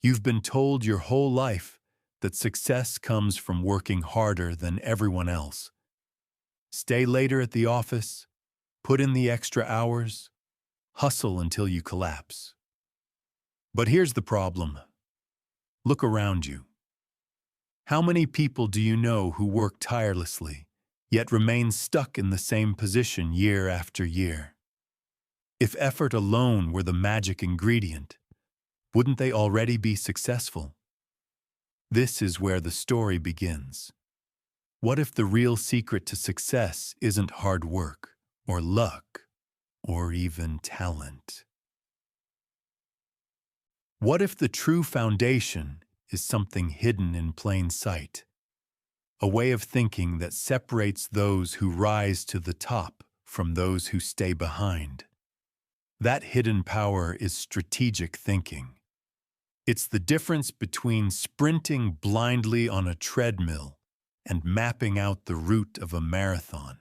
You've been told your whole life that success comes from working harder than everyone else. Stay later at the office, put in the extra hours, hustle until you collapse. But here's the problem. Look around you. How many people do you know who work tirelessly, yet remain stuck in the same position year after year? If effort alone were the magic ingredient, wouldn't they already be successful? This is where the story begins. What if the real secret to success isn't hard work, or luck, or even talent? What if the true foundation is something hidden in plain sight? A way of thinking that separates those who rise to the top from those who stay behind. That hidden power is strategic thinking. It's the difference between sprinting blindly on a treadmill and mapping out the route of a marathon.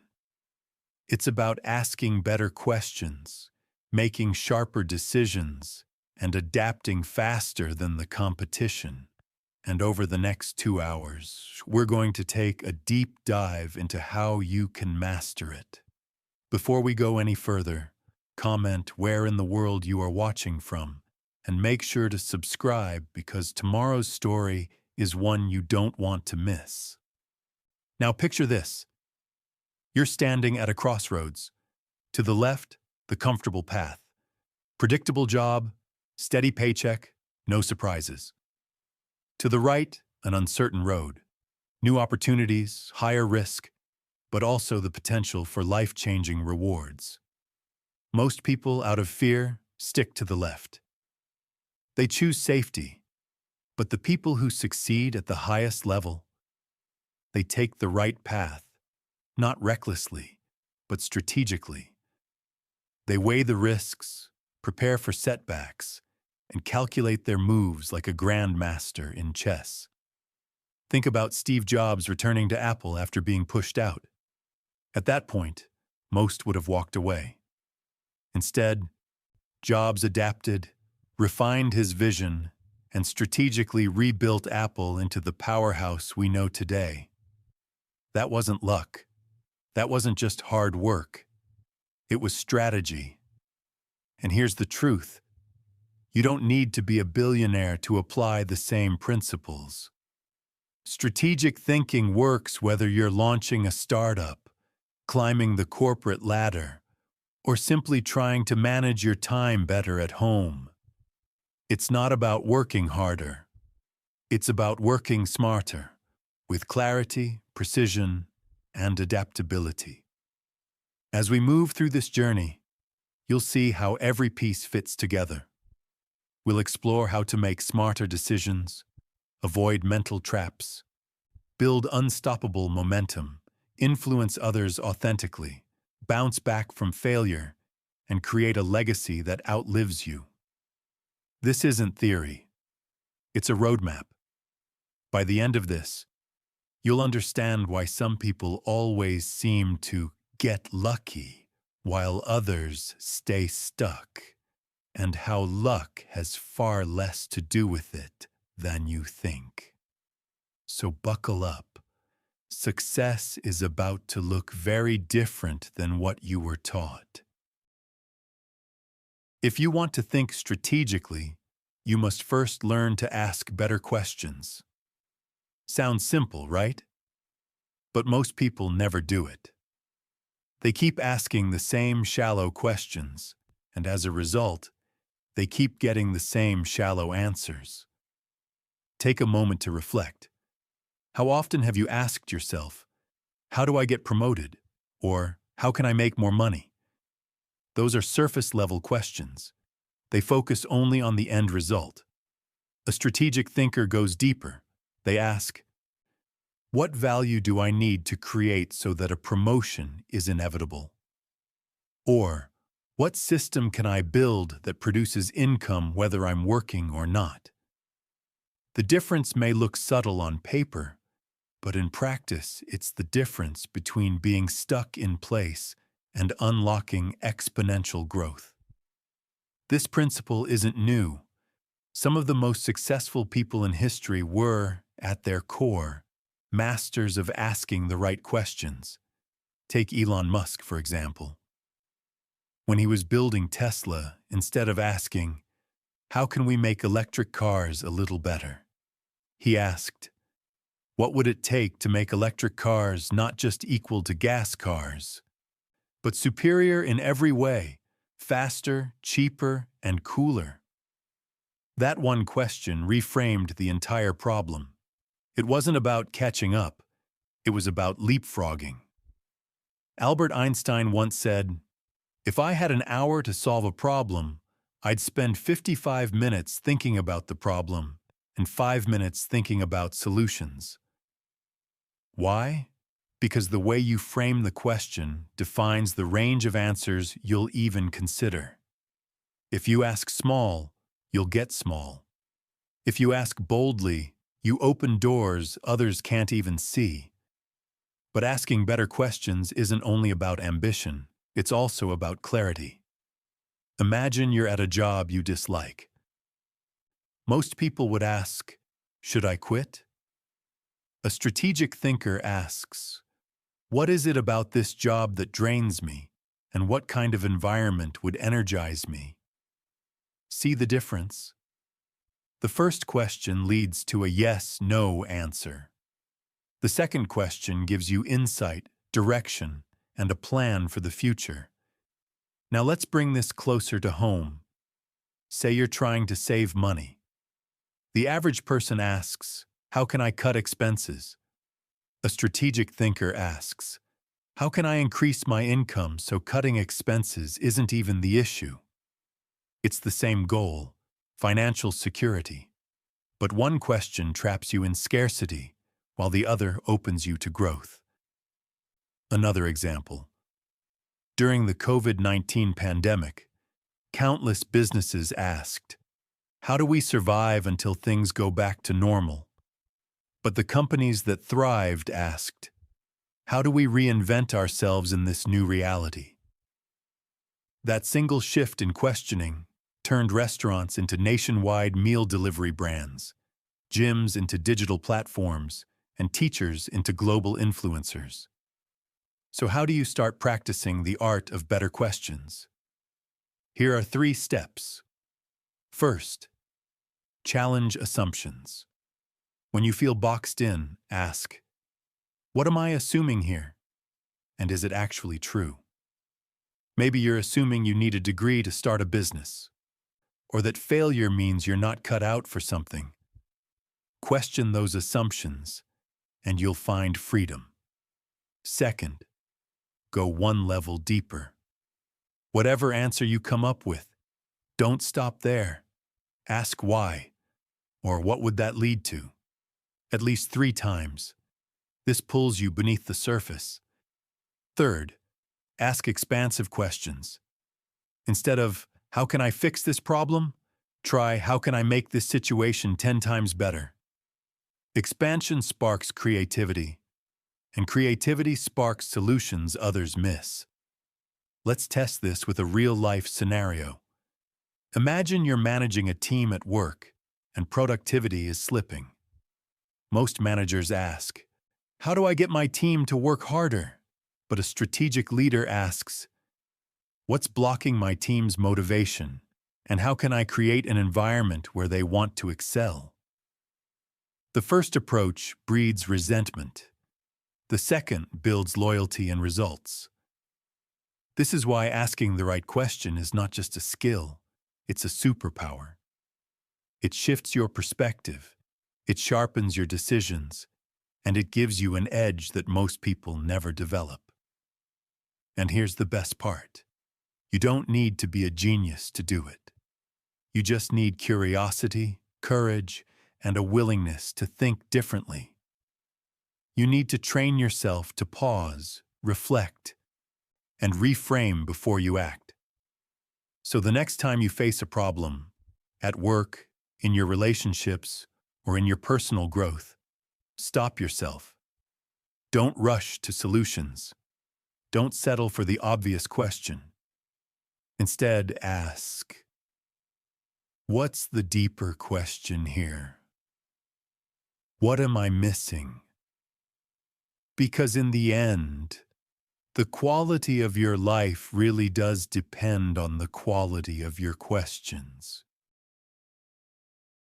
It's about asking better questions, making sharper decisions, and adapting faster than the competition. And over the next 2 hours, we're going to take a deep dive into how you can master it. Before we go any further, comment where in the world you are watching from, and make sure to subscribe because tomorrow's story is one you don't want to miss. Now picture this. You're standing at a crossroads. To the left, the comfortable path. Predictable job, steady paycheck, no surprises. To the right, an uncertain road. New opportunities, higher risk, but also the potential for life-changing rewards. Most people, out of fear, stick to the left. They choose safety, but the people who succeed at the highest level, they take the right path, not recklessly, but strategically. They weigh the risks, prepare for setbacks, and calculate their moves like a grandmaster in chess. Think about Steve Jobs returning to Apple after being pushed out. At that point, most would have walked away. Instead, Jobs adapted, refined his vision, and strategically rebuilt Apple into the powerhouse we know today. That wasn't luck. That wasn't just hard work. It was strategy. And here's the truth. You don't need to be a billionaire to apply the same principles. Strategic thinking works whether you're launching a startup, climbing the corporate ladder, or simply trying to manage your time better at home. It's not about working harder. It's about working smarter, with clarity, precision, and adaptability. As we move through this journey, you'll see how every piece fits together. We'll explore how to make smarter decisions, avoid mental traps, build unstoppable momentum, influence others authentically, bounce back from failure, and create a legacy that outlives you. This isn't theory. It's a roadmap. By the end of this, you'll understand why some people always seem to get lucky while others stay stuck, and how luck has far less to do with it than you think. So buckle up. Success is about to look very different than what you were taught. If you want to think strategically, you must first learn to ask better questions. Sounds simple, right? But most people never do it. They keep asking the same shallow questions, and as a result, they keep getting the same shallow answers. Take a moment to reflect. How often have you asked yourself, how do I get promoted? Or how can I make more money? Those are surface-level questions. They focus only on the end result. A strategic thinker goes deeper. They ask, what value do I need to create so that a promotion is inevitable? Or, what system can I build that produces income whether I'm working or not? The difference may look subtle on paper, but in practice, it's the difference between being stuck in place and unlocking exponential growth. This principle isn't new. Some of the most successful people in history were, at their core, masters of asking the right questions. Take Elon Musk, for example. When he was building Tesla, instead of asking, "How can we make electric cars a little better?" he asked, "What would it take to make electric cars not just equal to gas cars, but superior in every way, faster, cheaper, and cooler?" That one question reframed the entire problem. It wasn't about catching up, it was about leapfrogging. Albert Einstein once said, "If I had an hour to solve a problem, I'd spend 55 minutes thinking about the problem and 5 minutes thinking about solutions." Why? Because the way you frame the question defines the range of answers you'll even consider. If you ask small, you'll get small. If you ask boldly, you open doors others can't even see. But asking better questions isn't only about ambition, it's also about clarity. Imagine you're at a job you dislike. Most people would ask, "Should I quit?" A strategic thinker asks, "What is it about this job that drains me, and what kind of environment would energize me?" See the difference? The first question leads to a yes/no answer. The second question gives you insight, direction, and a plan for the future. Now let's bring this closer to home. Say you're trying to save money. The average person asks, "How can I cut expenses?" A strategic thinker asks, "How can I increase my income so cutting expenses isn't even the issue?" It's the same goal, financial security. But one question traps you in scarcity, while the other opens you to growth. Another example. During the COVID-19 pandemic, countless businesses asked, "How do we survive until things go back to normal?" But the companies that thrived asked, "How do we reinvent ourselves in this new reality?" That single shift in questioning turned restaurants into nationwide meal delivery brands, gyms into digital platforms, and teachers into global influencers. So how do you start practicing the art of better questions? Here are 3 steps. First, challenge assumptions. When you feel boxed in, ask, "What am I assuming here? And is it actually true?" Maybe you're assuming you need a degree to start a business, or that failure means you're not cut out for something. Question those assumptions, and you'll find freedom. Second, go one level deeper. Whatever answer you come up with, don't stop there. Ask why, or what would that lead to? At least 3 times. This pulls you beneath the surface. Third, ask expansive questions. Instead of, "How can I fix this problem?" try, "How can I make this situation 10 times better?" Expansion sparks creativity, and creativity sparks solutions others miss. Let's test this with a real-life scenario. Imagine you're managing a team at work, and productivity is slipping. Most managers ask, "How do I get my team to work harder?" But a strategic leader asks, "What's blocking my team's motivation, and how can I create an environment where they want to excel?" The first approach breeds resentment. The second builds loyalty and results. This is why asking the right question is not just a skill, it's a superpower. It shifts your perspective, it sharpens your decisions, and it gives you an edge that most people never develop. And here's the best part. You don't need to be a genius to do it. You just need curiosity, courage, and a willingness to think differently. You need to train yourself to pause, reflect, and reframe before you act. So the next time you face a problem, at work, in your relationships, or in your personal growth, stop yourself. Don't rush to solutions. Don't settle for the obvious question. Instead, ask, What's the deeper question here? What am I missing? Because in the end, the quality of your life really does depend on the quality of your questions.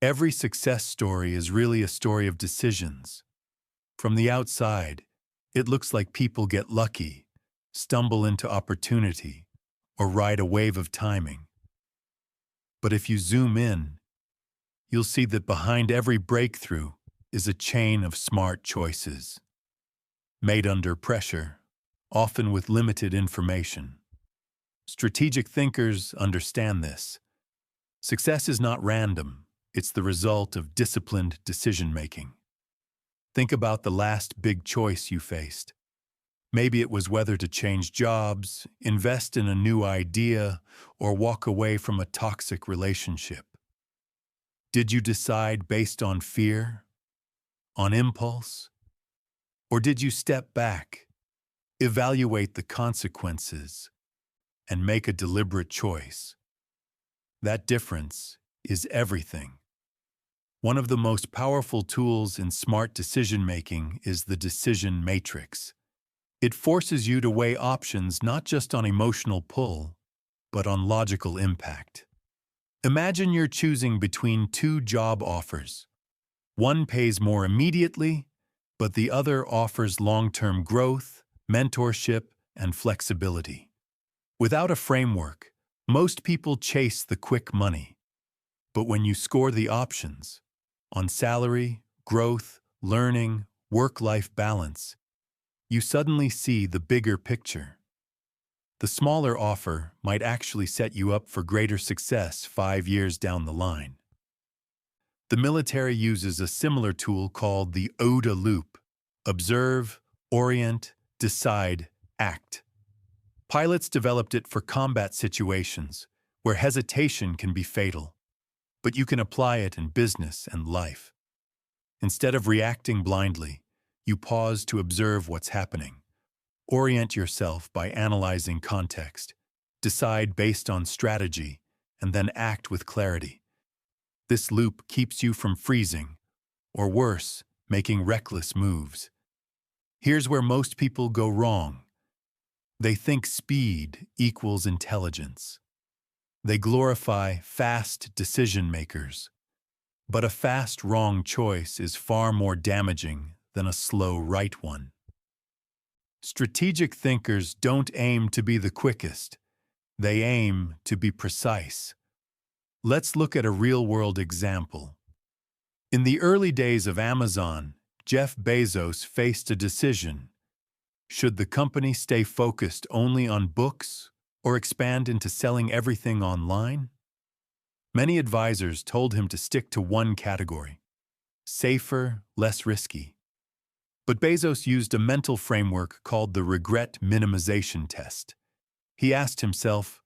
Every success story is really a story of decisions. From the outside, it looks like people get lucky, stumble into opportunity, or ride a wave of timing. But if you zoom in, you'll see that behind every breakthrough is a chain of smart choices, made under pressure, often with limited information. Strategic thinkers understand this. Success is not random, it's the result of disciplined decision-making. Think about the last big choice you faced. Maybe it was whether to change jobs, invest in a new idea, or walk away from a toxic relationship. Did you decide based on fear, on impulse? Or did you step back, evaluate the consequences, and make a deliberate choice? That difference is everything. One of the most powerful tools in smart decision-making is the decision matrix. It forces you to weigh options not just on emotional pull, but on logical impact. Imagine you're choosing between two job offers. One pays more immediately, but the other offers long-term growth, mentorship, and flexibility. Without a framework, most people chase the quick money. But when you score the options on salary, growth, learning, work-life balance, you suddenly see the bigger picture. The smaller offer might actually set you up for greater success 5 years down the line. The military uses a similar tool called the OODA loop: observe, orient, decide, act. Pilots developed it for combat situations where hesitation can be fatal, but you can apply it in business and life. Instead of reacting blindly, you pause to observe what's happening. Orient yourself by analyzing context. Decide based on strategy, and then act with clarity. This loop keeps you from freezing, or worse, making reckless moves. Here's where most people go wrong. They think speed equals intelligence. They glorify fast decision makers. But a fast wrong choice is far more damaging than a slow right one. Strategic thinkers don't aim to be the quickest. They aim to be precise. Let's look at a real-world example. In the early days of Amazon, Jeff Bezos faced a decision. Should the company stay focused only on books or expand into selling everything online? Many advisors told him to stick to one category: safer, less risky. But Bezos used a mental framework called the regret minimization test. He asked himself,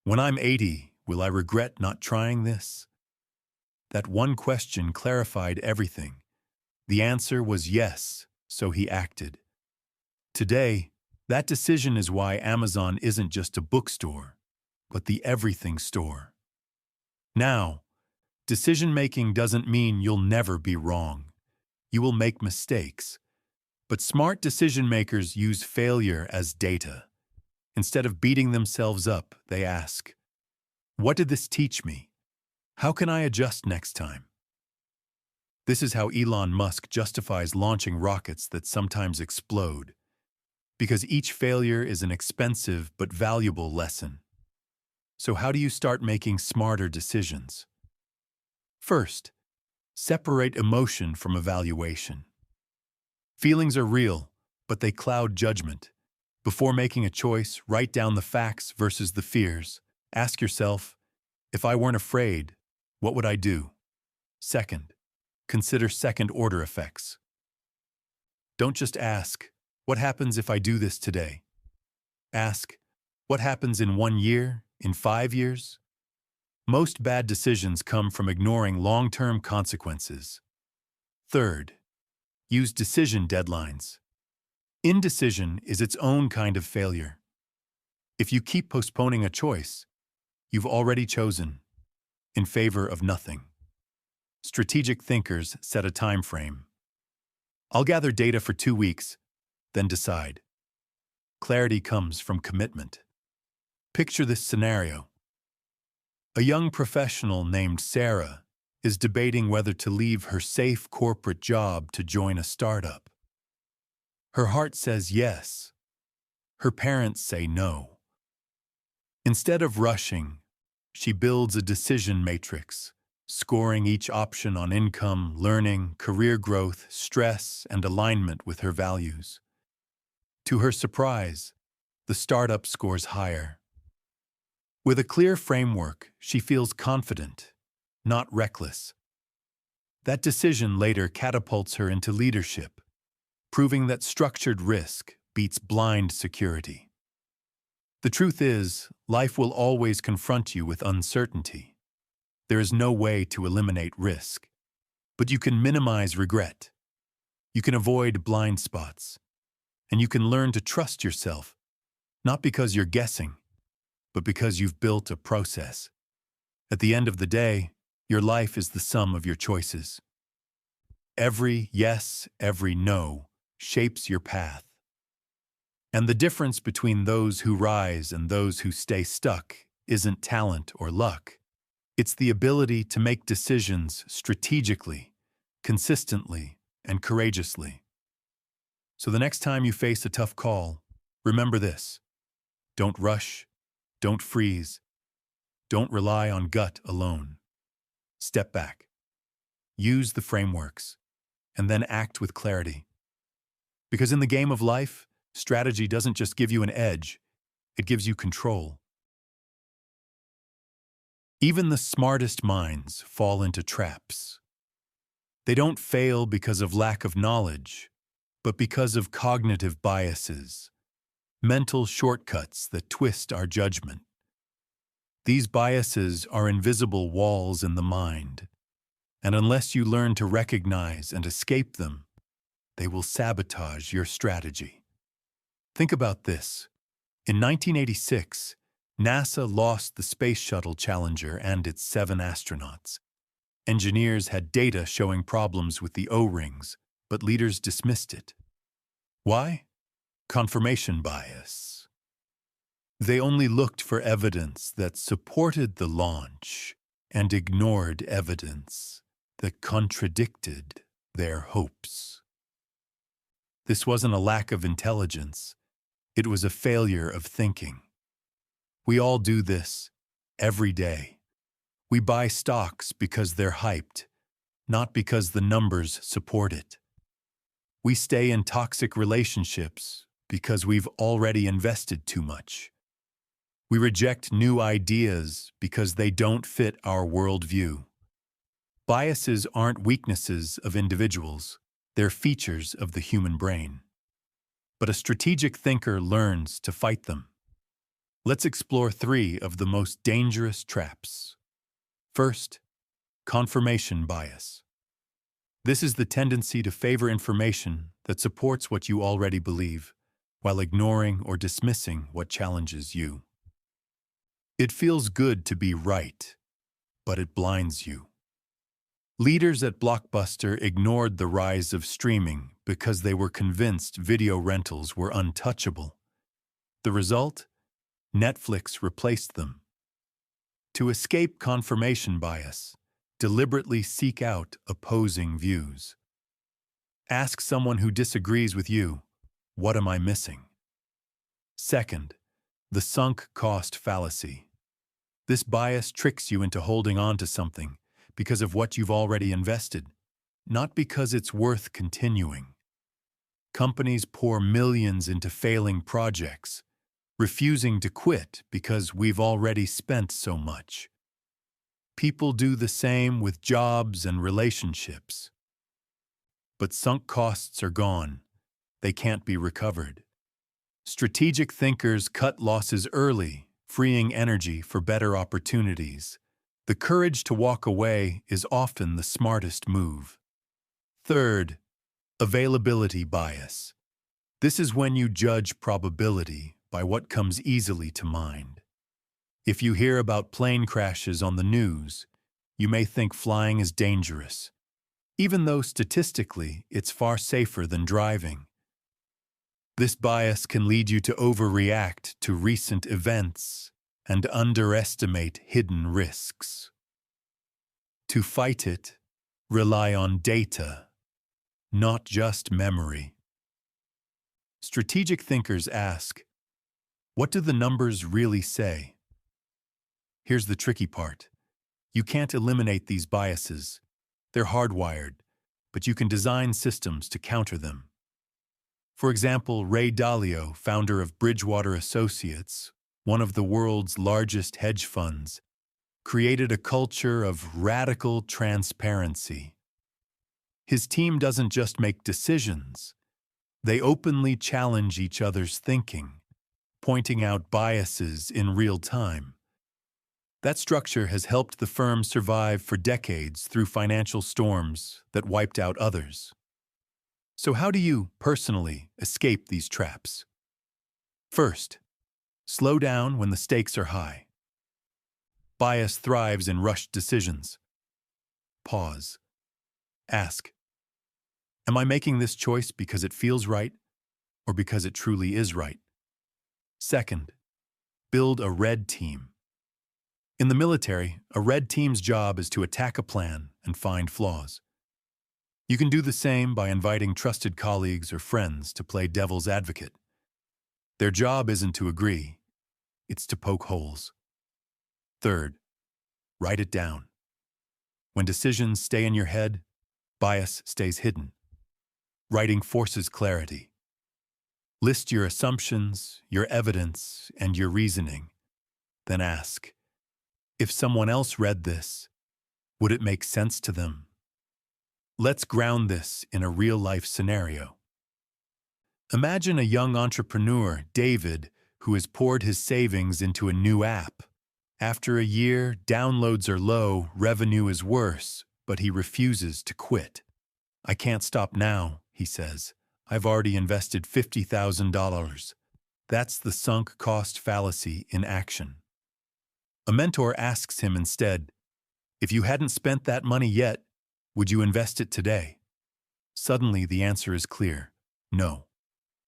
when I'm 80, will I regret not trying this? That one question clarified everything. The answer was yes, so he acted. Today, that decision is why Amazon isn't just a bookstore, but the everything store. Now, decision-making doesn't mean you'll never be wrong. You will make mistakes. But smart decision-makers use failure as data. Instead of beating themselves up, they ask, what did this teach me? How can I adjust next time? This is how Elon Musk justifies launching rockets that sometimes explode, because each failure is an expensive but valuable lesson. So how do you start making smarter decisions? First, separate emotion from evaluation. Feelings are real, but they cloud judgment. Before making a choice, write down the facts versus the fears. Ask yourself, if I weren't afraid, what would I do? Second, consider second-order effects. Don't just ask, what happens if I do this today? Ask, what happens in 1 year, in 5 years? Most bad decisions come from ignoring long-term consequences. Third, use decision deadlines. Indecision is its own kind of failure. If you keep postponing a choice, you've already chosen. in favor of nothing. Strategic thinkers set a time frame. I'll gather data for 2 weeks, then decide. Clarity comes from commitment. Picture this scenario. A young professional named Sarah is debating whether to leave her safe corporate job to join a startup. Her heart says yes. Her parents say no. Instead of rushing, she builds a decision matrix, scoring each option on income, learning, career growth, stress, and alignment with her values. To her surprise, the startup scores higher. With a clear framework, she feels confident, not reckless. That decision later catapults her into leadership, proving that structured risk beats blind security. The truth is, life will always confront you with uncertainty. There is no way to eliminate risk, but you can minimize regret. You can avoid blind spots, and you can learn to trust yourself, not because you're guessing, but because you've built a process. At the end of the day, your life is the sum of your choices. Every yes, every no shapes your path. And the difference between those who rise and those who stay stuck isn't talent or luck. It's the ability to make decisions strategically, consistently, and courageously. So the next time you face a tough call, remember this. Don't rush, don't freeze, don't rely on gut alone. Step back. Use the frameworks, and then act with clarity. Because in the game of life, strategy doesn't just give you an edge, it gives you control. Even the smartest minds fall into traps. They don't fail because of lack of knowledge, but because of cognitive biases, mental shortcuts that twist our judgment. These biases are invisible walls in the mind, and unless you learn to recognize and escape them, they will sabotage your strategy. Think about this. In 1986, NASA lost the Space Shuttle Challenger and its 7 astronauts. Engineers had data showing problems with the O-rings, but leaders dismissed it. Why? Confirmation bias. They only looked for evidence that supported the launch and ignored evidence that contradicted their hopes. This wasn't a lack of intelligence. It was a failure of thinking. We all do this every day. We buy stocks because they're hyped, not because the numbers support it. We stay in toxic relationships because we've already invested too much. We reject new ideas because they don't fit our worldview. Biases aren't weaknesses of individuals, they're features of the human brain. But a strategic thinker learns to fight them. Let's explore 3 of the most dangerous traps. First, confirmation bias. This is the tendency to favor information that supports what you already believe, while ignoring or dismissing what challenges you. It feels good to be right, but it blinds you. Leaders at Blockbuster ignored the rise of streaming because they were convinced video rentals were untouchable. The result? Netflix replaced them. To escape confirmation bias, deliberately seek out opposing views. Ask someone who disagrees with you, what am I missing? Second, the sunk cost fallacy. This bias tricks you into holding on to something because of what you've already invested, not because it's worth continuing. Companies pour millions into failing projects, refusing to quit because we've already spent so much. People do the same with jobs and relationships. But sunk costs are gone. They can't be recovered. Strategic thinkers cut losses early, freeing energy for better opportunities. The courage to walk away is often the smartest move. Third, availability bias. This is when you judge probability by what comes easily to mind. If you hear about plane crashes on the news, you may think flying is dangerous, even though statistically it's far safer than driving. This bias can lead you to overreact to recent events and underestimate hidden risks. To fight it, rely on data, not just memory. Strategic thinkers ask, what do the numbers really say? Here's the tricky part. You can't eliminate these biases. They're hardwired, but you can design systems to counter them. For example, Ray Dalio, founder of Bridgewater Associates, one of the world's largest hedge funds, created a culture of radical transparency. His team doesn't just make decisions, they openly challenge each other's thinking, pointing out biases in real time. That structure has helped the firm survive for decades through financial storms that wiped out others. So how do you, personally, escape these traps? First, slow down when the stakes are high. Bias thrives in rushed decisions. Pause. Ask, am I making this choice because it feels right or because it truly is right? Second, build a red team. In the military, a red team's job is to attack a plan and find flaws. You can do the same by inviting trusted colleagues or friends to play devil's advocate. Their job isn't to agree, it's to poke holes. Third, write it down. When decisions stay in your head, bias stays hidden. Writing forces clarity. List your assumptions, your evidence, and your reasoning. Then ask, if someone else read this, would it make sense to them? Let's ground this in a real-life scenario. Imagine a young entrepreneur, David, who has poured his savings into a new app. After a year, downloads are low, revenue is worse, but he refuses to quit. I can't stop now, he says. I've already invested $50,000. That's the sunk cost fallacy in action. A mentor asks him instead, if you hadn't spent that money yet, would you invest it today? Suddenly, the answer is clear, no.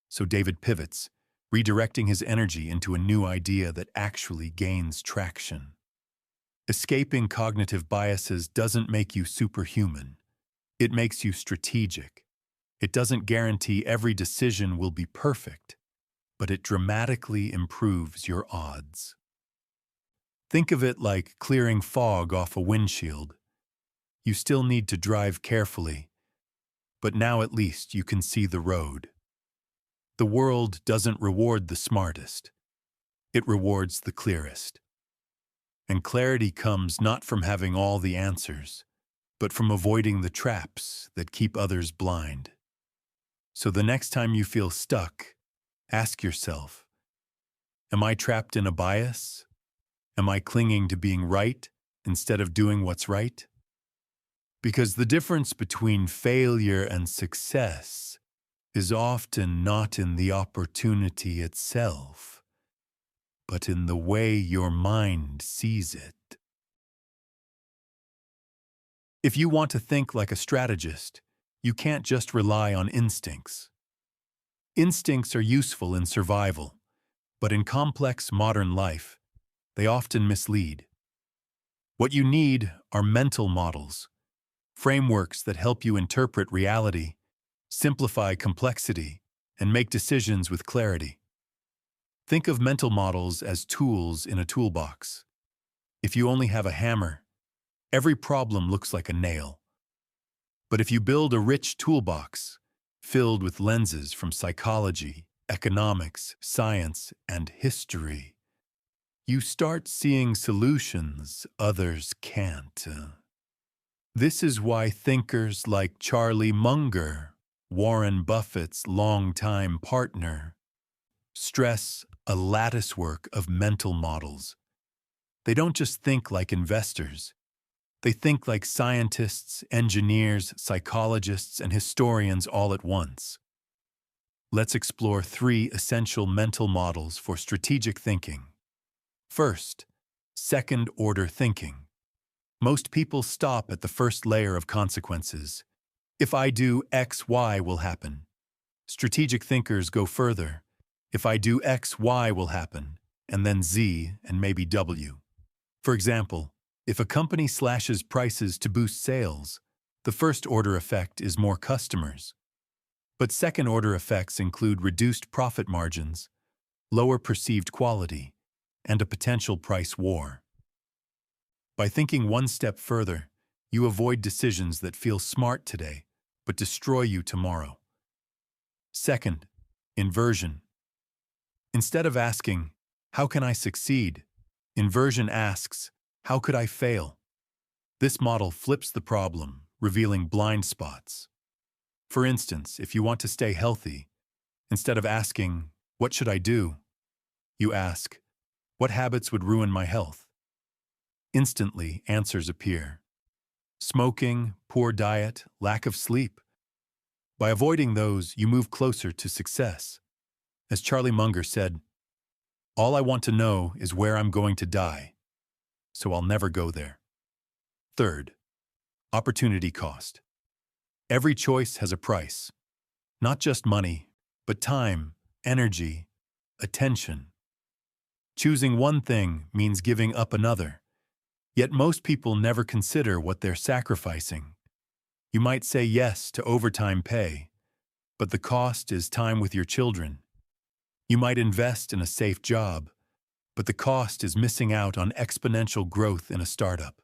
So David pivots, redirecting his energy into a new idea that actually gains traction. Escaping cognitive biases doesn't make you superhuman. It makes you strategic. It doesn't guarantee every decision will be perfect, but it dramatically improves your odds. Think of it like clearing fog off a windshield. You still need to drive carefully, but now at least you can see the road. The world doesn't reward the smartest. It rewards the clearest. And clarity comes not from having all the answers, but from avoiding the traps that keep others blind. So the next time you feel stuck, ask yourself, am I trapped in a bias? Am I clinging to being right instead of doing what's right? Because the difference between failure and success is often not in the opportunity itself, but in the way your mind sees it. If you want to think like a strategist, you can't just rely on instincts. Instincts are useful in survival, but in complex modern life, they often mislead. What you need are mental models, frameworks that help you interpret reality, simplify complexity, and make decisions with clarity. Think of mental models as tools in a toolbox. If you only have a hammer, every problem looks like a nail. But if you build a rich toolbox, filled with lenses from psychology, economics, science, and history, you start seeing solutions others can't. This is why thinkers like Charlie Munger, Warren Buffett's longtime partner, stress a latticework of mental models. They don't just think like investors. They think like scientists, engineers, psychologists, and historians all at once. Let's explore 3 essential mental models for strategic thinking. First, second-order thinking. Most people stop at the first layer of consequences. If I do X, Y will happen. Strategic thinkers go further. If I do X, Y will happen, and then Z and maybe W. For example, if a company slashes prices to boost sales, the first-order effect is more customers. But second-order effects include reduced profit margins, lower perceived quality, and a potential price war. By thinking one step further, you avoid decisions that feel smart today, but destroy you tomorrow. Second, inversion. Instead of asking, "How can I succeed?" inversion asks, "How could I fail?" This model flips the problem, revealing blind spots. For instance, if you want to stay healthy, instead of asking, "What should I do?" you ask, "What habits would ruin my health?" Instantly, answers appear. Smoking, poor diet, lack of sleep. By avoiding those, you move closer to success. As Charlie Munger said, "All I want to know is where I'm going to die, so I'll never go there." Third, opportunity cost. Every choice has a price. Not just money, but time, energy, attention. Choosing one thing means giving up another. Yet most people never consider what they're sacrificing. You might say yes to overtime pay, but the cost is time with your children. You might invest in a safe job, but the cost is missing out on exponential growth in a startup.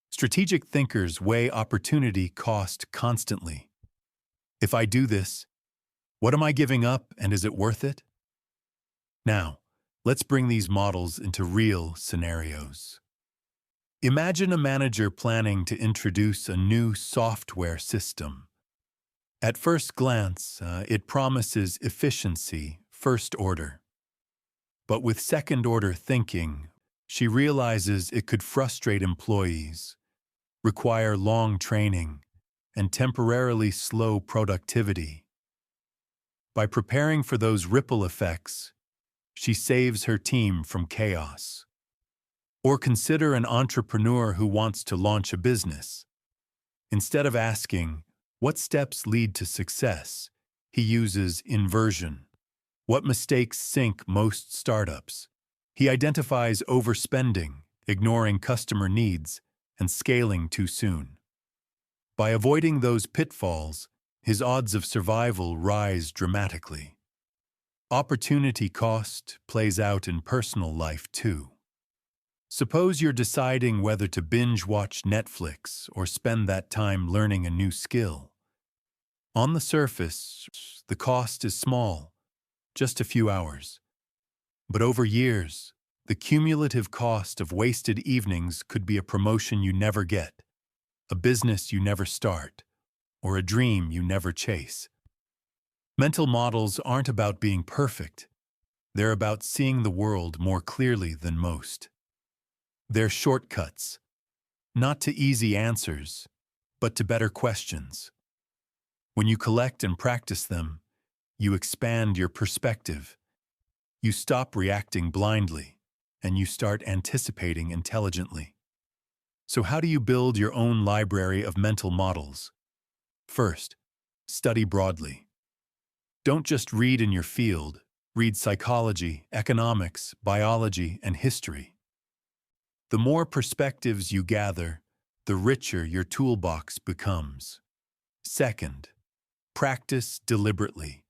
Strategic thinkers weigh opportunity cost constantly. If I do this, what am I giving up, and is it worth it? Now, let's bring these models into real scenarios. Imagine a manager planning to introduce a new software system. At first glance, it promises efficiency, first order. But with second-order thinking, she realizes it could frustrate employees, require long training, and temporarily slow productivity. By preparing for those ripple effects, she saves her team from chaos. Or consider an entrepreneur who wants to launch a business. Instead of asking, "What steps lead to success?" he uses inversion. What mistakes sink most startups? He identifies overspending, ignoring customer needs, and scaling too soon. By avoiding those pitfalls, his odds of survival rise dramatically. Opportunity cost plays out in personal life too. Suppose you're deciding whether to binge-watch Netflix or spend that time learning a new skill. On the surface, the cost is small, just a few hours. But over years, the cumulative cost of wasted evenings could be a promotion you never get, a business you never start, or a dream you never chase. Mental models aren't about being perfect. They're about seeing the world more clearly than most. They're shortcuts, not to easy answers, but to better questions. When you collect and practice them, you expand your perspective. You stop reacting blindly, and you start anticipating intelligently. So how do you build your own library of mental models? First, study broadly. Don't just read in your field. Read psychology, economics, biology, and history. The more perspectives you gather, the richer your toolbox becomes. Second, practice deliberately.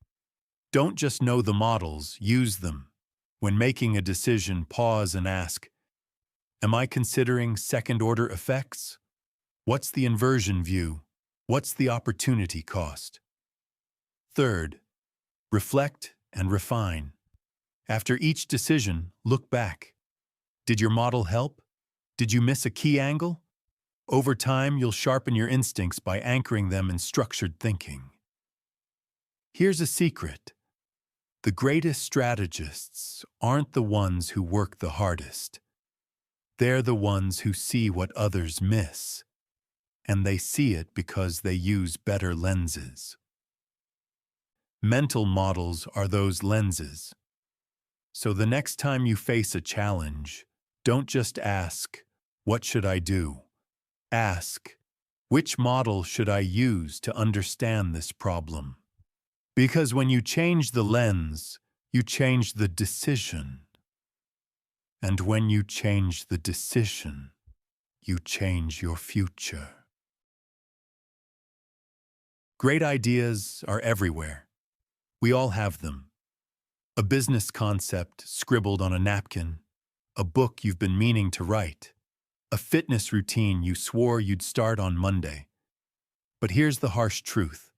Don't just know the models, use them. When making a decision, pause and ask, am I considering second-order effects? What's the inversion view? What's the opportunity cost? Third, reflect and refine. After each decision, look back. Did your model help? Did you miss a key angle? Over time, you'll sharpen your instincts by anchoring them in structured thinking. Here's a secret. The greatest strategists aren't the ones who work the hardest. They're the ones who see what others miss, and they see it because they use better lenses. Mental models are those lenses. So the next time you face a challenge, don't just ask, What should I do? Ask, which model should I use to understand this problem? Because when you change the lens, you change the decision. And when you change the decision, you change your future. Great ideas are everywhere. We all have them. A business concept scribbled on a napkin, a book you've been meaning to write, a fitness routine you swore you'd start on Monday. But here's the harsh truth.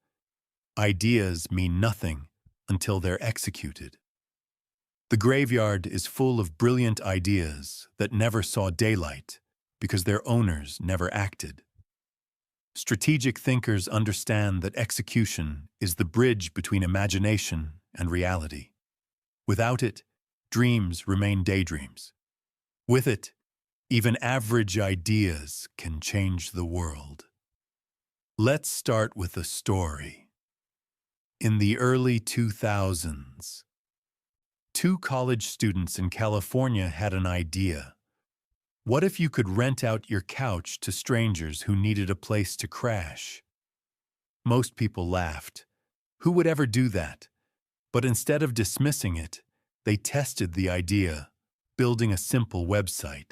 Ideas mean nothing until they're executed. The graveyard is full of brilliant ideas that never saw daylight because their owners never acted. Strategic thinkers understand that execution is the bridge between imagination and reality. Without it, dreams remain daydreams. With it, even average ideas can change the world. Let's start with a story. In the early 2000s, two college students in California had an idea. What if you could rent out your couch to strangers who needed a place to crash? Most people laughed. Who would ever do that? But instead of dismissing it, they tested the idea, building a simple website.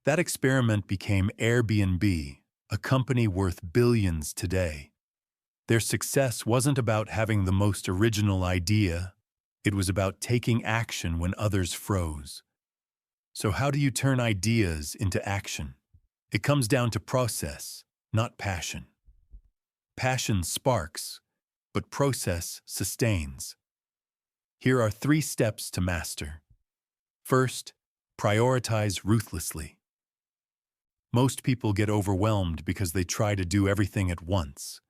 That experiment became Airbnb, a company worth billions today. Their success wasn't about having the most original idea. It was about taking action when others froze. So how do you turn ideas into action? It comes down to process, not passion. Passion sparks, but process sustains. Here are 3 steps to master. First, prioritize ruthlessly. Most people get overwhelmed because they try to do everything at once.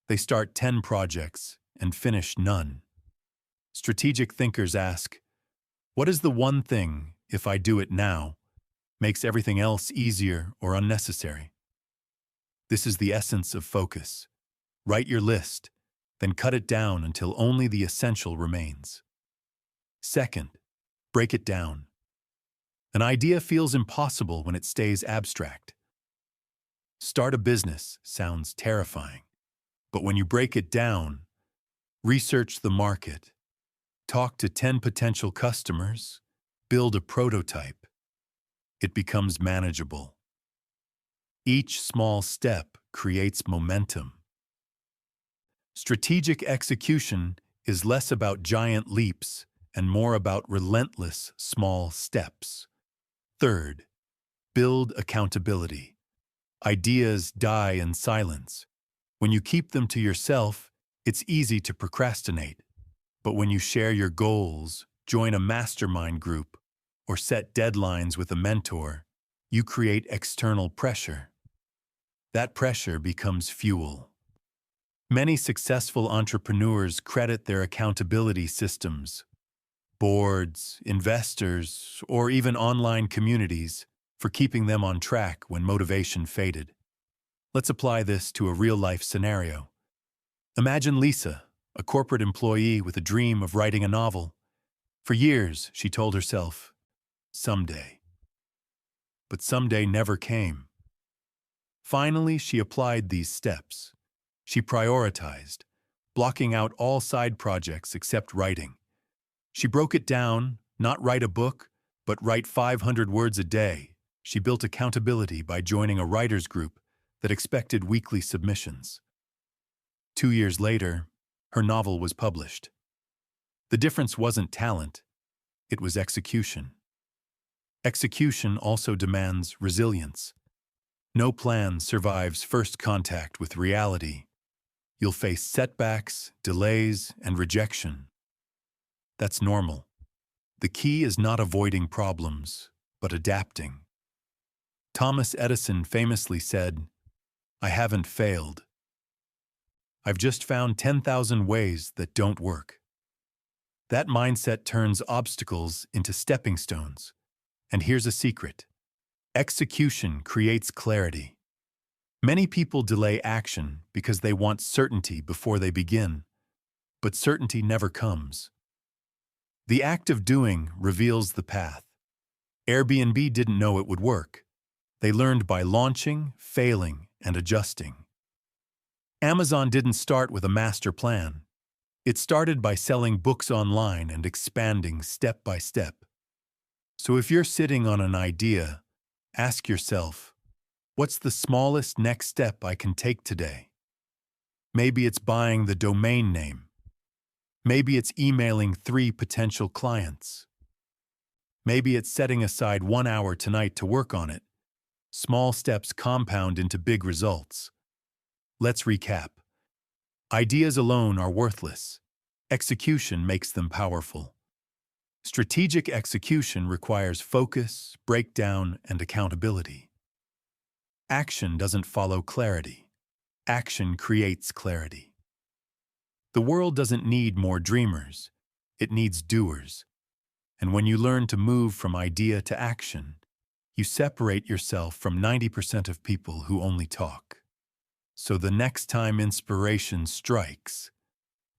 They start 10 projects and finish none. Strategic thinkers ask, what is the one thing, if I do it now, makes everything else easier or unnecessary? This is the essence of focus. Write your list, then cut it down until only the essential remains. Second, break it down. An idea feels impossible when it stays abstract. Start a business sounds terrifying, but when you break it down, research the market, talk to 10 potential customers, build a prototype, it becomes manageable. Each small step creates momentum. Strategic execution is less about giant leaps and more about relentless small steps. Third, build accountability. Ideas die in silence. When you keep them to yourself, it's easy to procrastinate. But when you share your goals, join a mastermind group, or set deadlines with a mentor, you create external pressure. That pressure becomes fuel. Many successful entrepreneurs credit their accountability systems, boards, investors, or even online communities for keeping them on track when motivation faded. Let's apply this to a real-life scenario. Imagine Lisa, a corporate employee with a dream of writing a novel. For years, she told herself, someday. But someday never came. Finally, she applied these steps. She prioritized, blocking out all side projects except writing. She broke it down, not write a book, but write 500 words a day. She built accountability by joining a writers group that expected weekly submissions. 2 years later, her novel was published. The difference wasn't talent, it was execution. Execution also demands resilience. No plan survives first contact with reality. You'll face setbacks, delays, and rejection. That's normal. The key is not avoiding problems, but adapting. Thomas Edison famously said, "I haven't failed. I've just found 10,000 ways that don't work." That mindset turns obstacles into stepping stones. And here's a secret. Execution creates clarity. Many people delay action because they want certainty before they begin, but certainty never comes. The act of doing reveals the path. Airbnb didn't know it would work, They learned by launching, failing, and adjusting. Amazon didn't start with a master plan. It started by selling books online and expanding step by step. So if you're sitting on an idea, ask yourself, what's the smallest next step I can take today? Maybe it's buying the domain name. Maybe it's emailing 3 potential clients. Maybe it's setting aside 1 hour tonight to work on it. Small steps compound into big results. Let's recap. Ideas alone are worthless. Execution makes them powerful. Strategic execution requires focus, breakdown, and accountability. Action doesn't follow clarity. Action creates clarity. The world doesn't need more dreamers. It needs doers. And when you learn to move from idea to action, you separate yourself from 90% of people who only talk. So the next time inspiration strikes,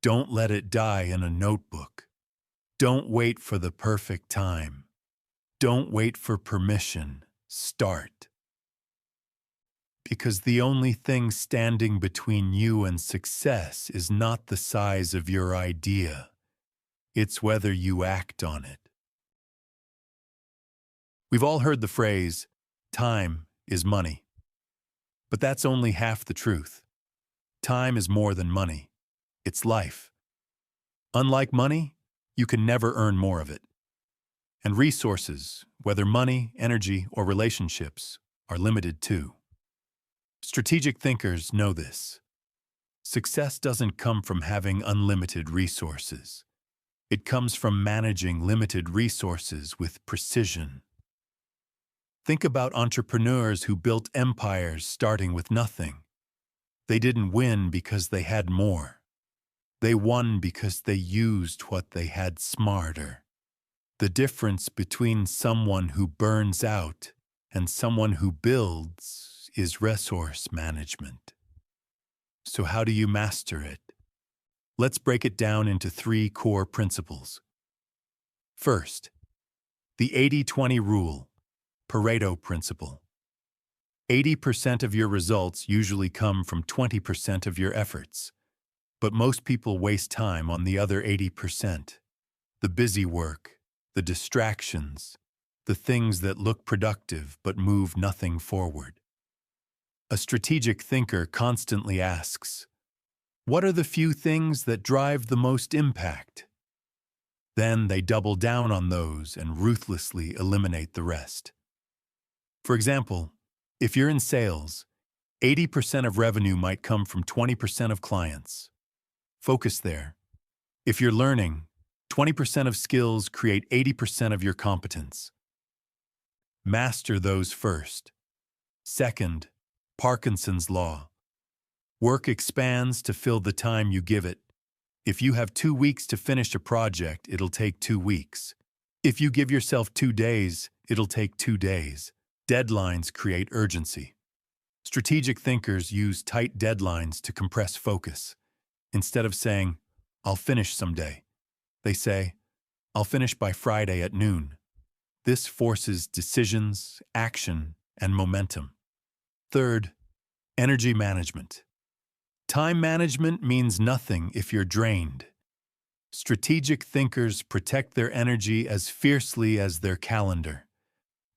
don't let it die in a notebook. Don't wait for the perfect time. Don't wait for permission. Start. Because the only thing standing between you and success is not the size of your idea. It's whether you act on it. We've all heard the phrase, time is money. But that's only half the truth. Time is more than money. It's life. Unlike money, you can never earn more of it. And resources, whether money, energy, or relationships, are limited too. Strategic thinkers know this. Success doesn't come from having unlimited resources. It comes from managing limited resources with precision. Think about entrepreneurs who built empires starting with nothing. They didn't win because they had more. They won because they used what they had smarter. The difference between someone who burns out and someone who builds is resource management. So how do you master it? Let's break it down into 3 core principles. First, the 80-20 rule, Pareto principle. 80% of your results usually come from 20% of your efforts, but most people waste time on the other 80%. The busy work, the distractions, the things that look productive but move nothing forward. A strategic thinker constantly asks, what are the few things that drive the most impact? Then they double down on those and ruthlessly eliminate the rest. For example, if you're in sales, 80% of revenue might come from 20% of clients. Focus there. If you're learning, 20% of skills create 80% of your competence. Master those first. Second, Parkinson's law. Work expands to fill the time you give it. If you have 2 weeks to finish a project, it'll take 2 weeks. If you give yourself 2 days, it'll take 2 days. Deadlines create urgency. Strategic thinkers use tight deadlines to compress focus. Instead of saying, I'll finish someday, they say, I'll finish by Friday at noon. This forces decisions, action, and momentum. Third, energy management. Time management means nothing if you're drained. Strategic thinkers protect their energy as fiercely as their calendar.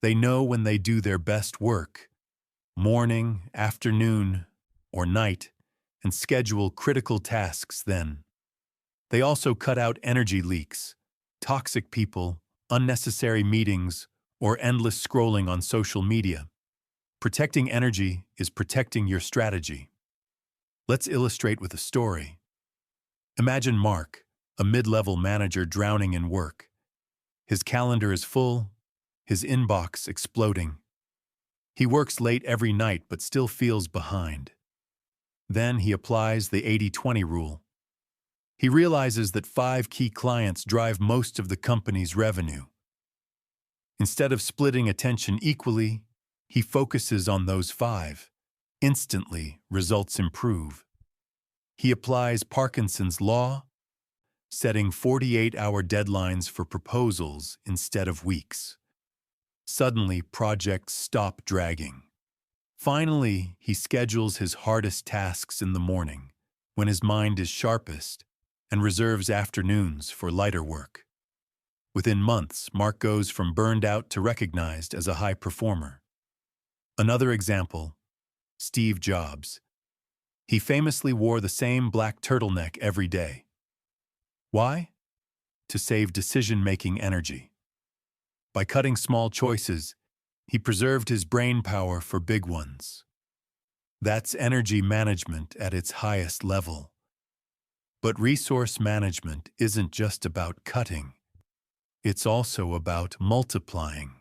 They know when they do their best work, morning, afternoon, or night, and schedule critical tasks then. They also cut out energy leaks, toxic people, unnecessary meetings, or endless scrolling on social media. Protecting energy is protecting your strategy. Let's illustrate with a story. Imagine Mark, a mid-level manager drowning in work. His calendar is full, his inbox exploding. He works late every night but still feels behind. Then he applies the 80-20 rule. He realizes that 5 key clients drive most of the company's revenue. Instead of splitting attention equally, he focuses on those 5. Instantly, results improve. He applies Parkinson's law, setting 48-hour deadlines for proposals instead of weeks. Suddenly, projects stop dragging. Finally, he schedules his hardest tasks in the morning, when his mind is sharpest, and reserves afternoons for lighter work. Within months, Mark goes from burned out to recognized as a high performer. Another example, Steve Jobs. He famously wore the same black turtleneck every day. Why? To save decision-making energy. By cutting small choices, he preserved his brain power for big ones. That's energy management at its highest level. But resource management isn't just about cutting. It's also about multiplying.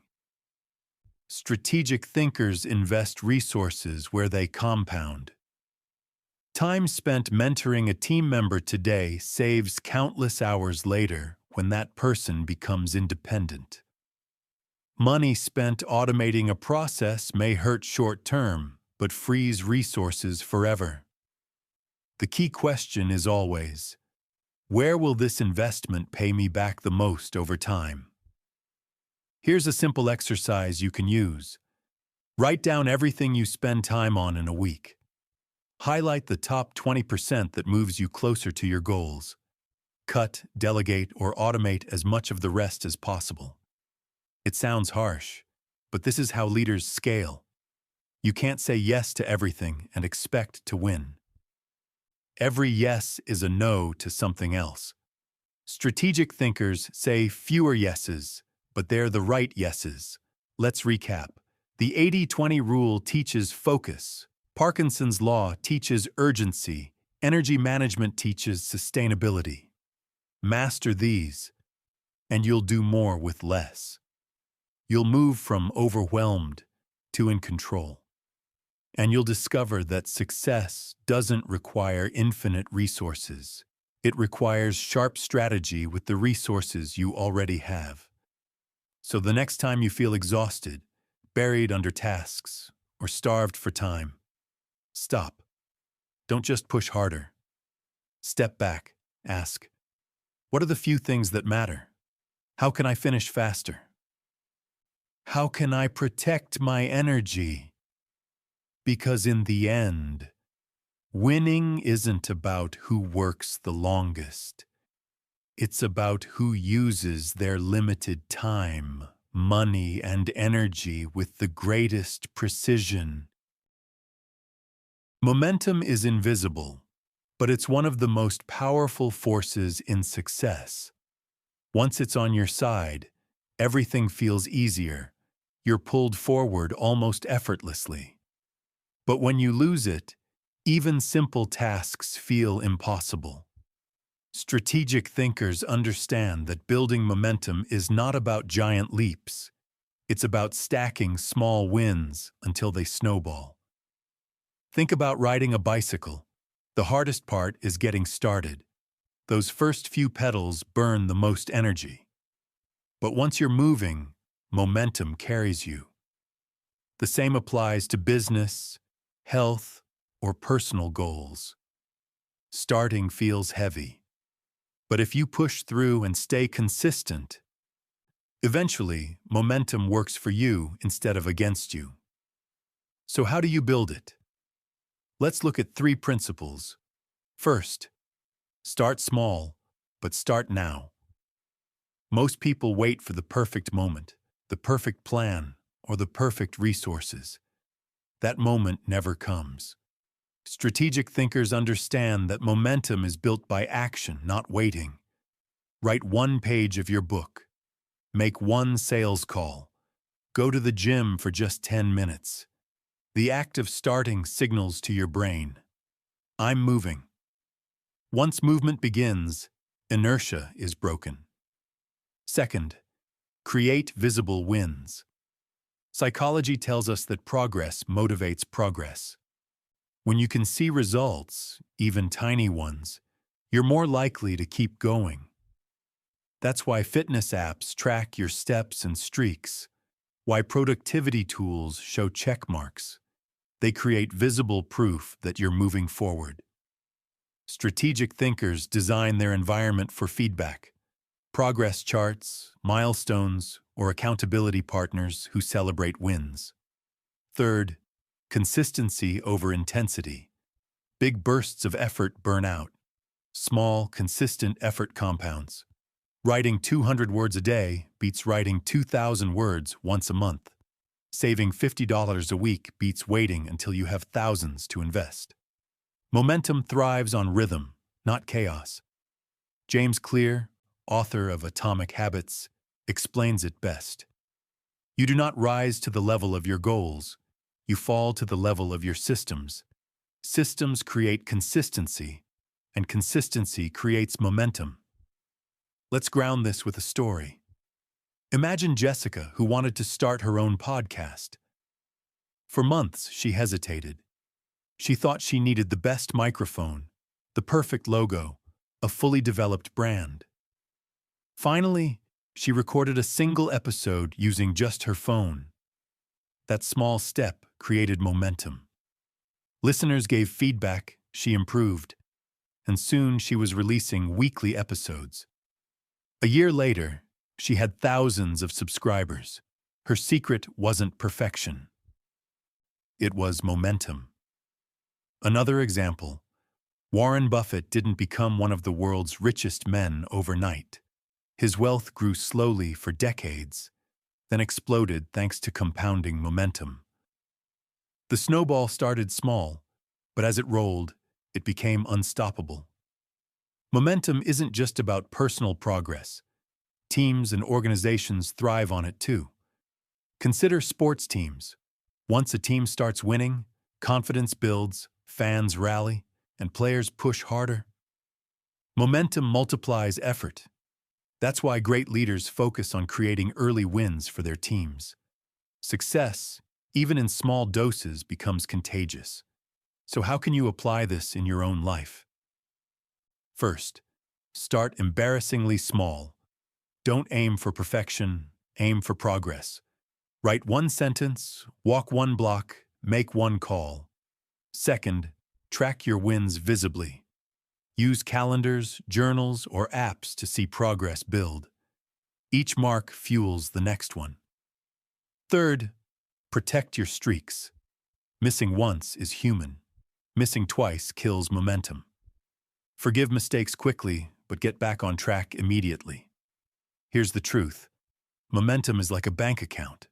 Strategic thinkers invest resources where they compound. Time spent mentoring a team member today saves countless hours later when that person becomes independent. Money spent automating a process may hurt short-term, but frees resources forever. The key question is always, where will this investment pay me back the most over time? Here's a simple exercise you can use. Write down everything you spend time on in a week. Highlight the top 20% that moves you closer to your goals. Cut, delegate, or automate as much of the rest as possible. It sounds harsh, but this is how leaders scale. You can't say yes to everything and expect to win. Every yes is a no to something else. Strategic thinkers say fewer yeses, but they're the right yeses. Let's recap. The 80-20 rule teaches focus. Parkinson's law teaches urgency. Energy management teaches sustainability. Master these, and you'll do more with less. You'll move from overwhelmed to in control. And you'll discover that success doesn't require infinite resources. It requires sharp strategy with the resources you already have. So the next time you feel exhausted, buried under tasks, or starved for time, stop. Don't just push harder. Step back. Ask, what are the few things that matter? How can I finish faster? How can I protect my energy? Because in the end, winning isn't about who works the longest. It's about who uses their limited time, money, and energy with the greatest precision. Momentum is invisible, but it's one of the most powerful forces in success. Once it's on your side, everything feels easier. You're pulled forward almost effortlessly. But when you lose it, even simple tasks feel impossible. Strategic thinkers understand that building momentum is not about giant leaps. It's about stacking small wins until they snowball. Think about riding a bicycle. The hardest part is getting started. Those first few pedals burn the most energy. But once you're moving, momentum carries you. The same applies to business, health, or personal goals. Starting feels heavy. But if you push through and stay consistent, eventually momentum works for you instead of against you. So how do you build it? Let's look at 3 principles. First, start small, but start now. Most people wait for the perfect moment, the perfect plan, or the perfect resources. That moment never comes. Strategic thinkers understand that momentum is built by action, not waiting. Write 1 page of your book. Make 1 sales call. Go to the gym for just 10 minutes. The act of starting signals to your brain, I'm moving. Once movement begins, inertia is broken. Second, create visible wins. Psychology tells us that progress motivates progress. When you can see results, even tiny ones, you're more likely to keep going. That's why fitness apps track your steps and streaks, why productivity tools show check marks. They create visible proof that you're moving forward. Strategic thinkers design their environment for feedback. Progress charts, milestones, or accountability partners who celebrate wins. Third, consistency over intensity. Big bursts of effort burn out. Small, consistent effort compounds. Writing 200 words a day beats writing 2,000 words once a month. Saving $50 a week beats waiting until you have thousands to invest. Momentum thrives on rhythm, not chaos. James Clear, author of Atomic Habits, explains it best. You do not rise to the level of your goals. You fall to the level of your systems. Systems create consistency, and consistency creates momentum. Let's ground this with a story. Imagine Jessica, who wanted to start her own podcast. For months, she hesitated. She thought she needed the best microphone, the perfect logo, a fully developed brand. Finally, she recorded a single episode using just her phone. That small step created momentum. Listeners gave feedback, she improved, and soon she was releasing weekly episodes. A year later, she had thousands of subscribers. Her secret wasn't perfection. It was momentum. Another example, Warren Buffett didn't become one of the world's richest men overnight. His wealth grew slowly for decades, then exploded thanks to compounding momentum. The snowball started small, but as it rolled, it became unstoppable. Momentum isn't just about personal progress. Teams and organizations thrive on it too. Consider sports teams. Once a team starts winning, confidence builds, fans rally, and players push harder. Momentum multiplies effort. That's why great leaders focus on creating early wins for their teams. Success, even in small doses, becomes contagious. So how can you apply this in your own life? First, start embarrassingly small. Don't aim for perfection, aim for progress. Write one sentence, walk one block, make one call. Second, track your wins visibly. Use calendars, journals, or apps to see progress build. Each mark fuels the next one. Third, protect your streaks. Missing once is human. Missing twice kills momentum. Forgive mistakes quickly, but get back on track immediately. Here's the truth. Momentum is like a bank account.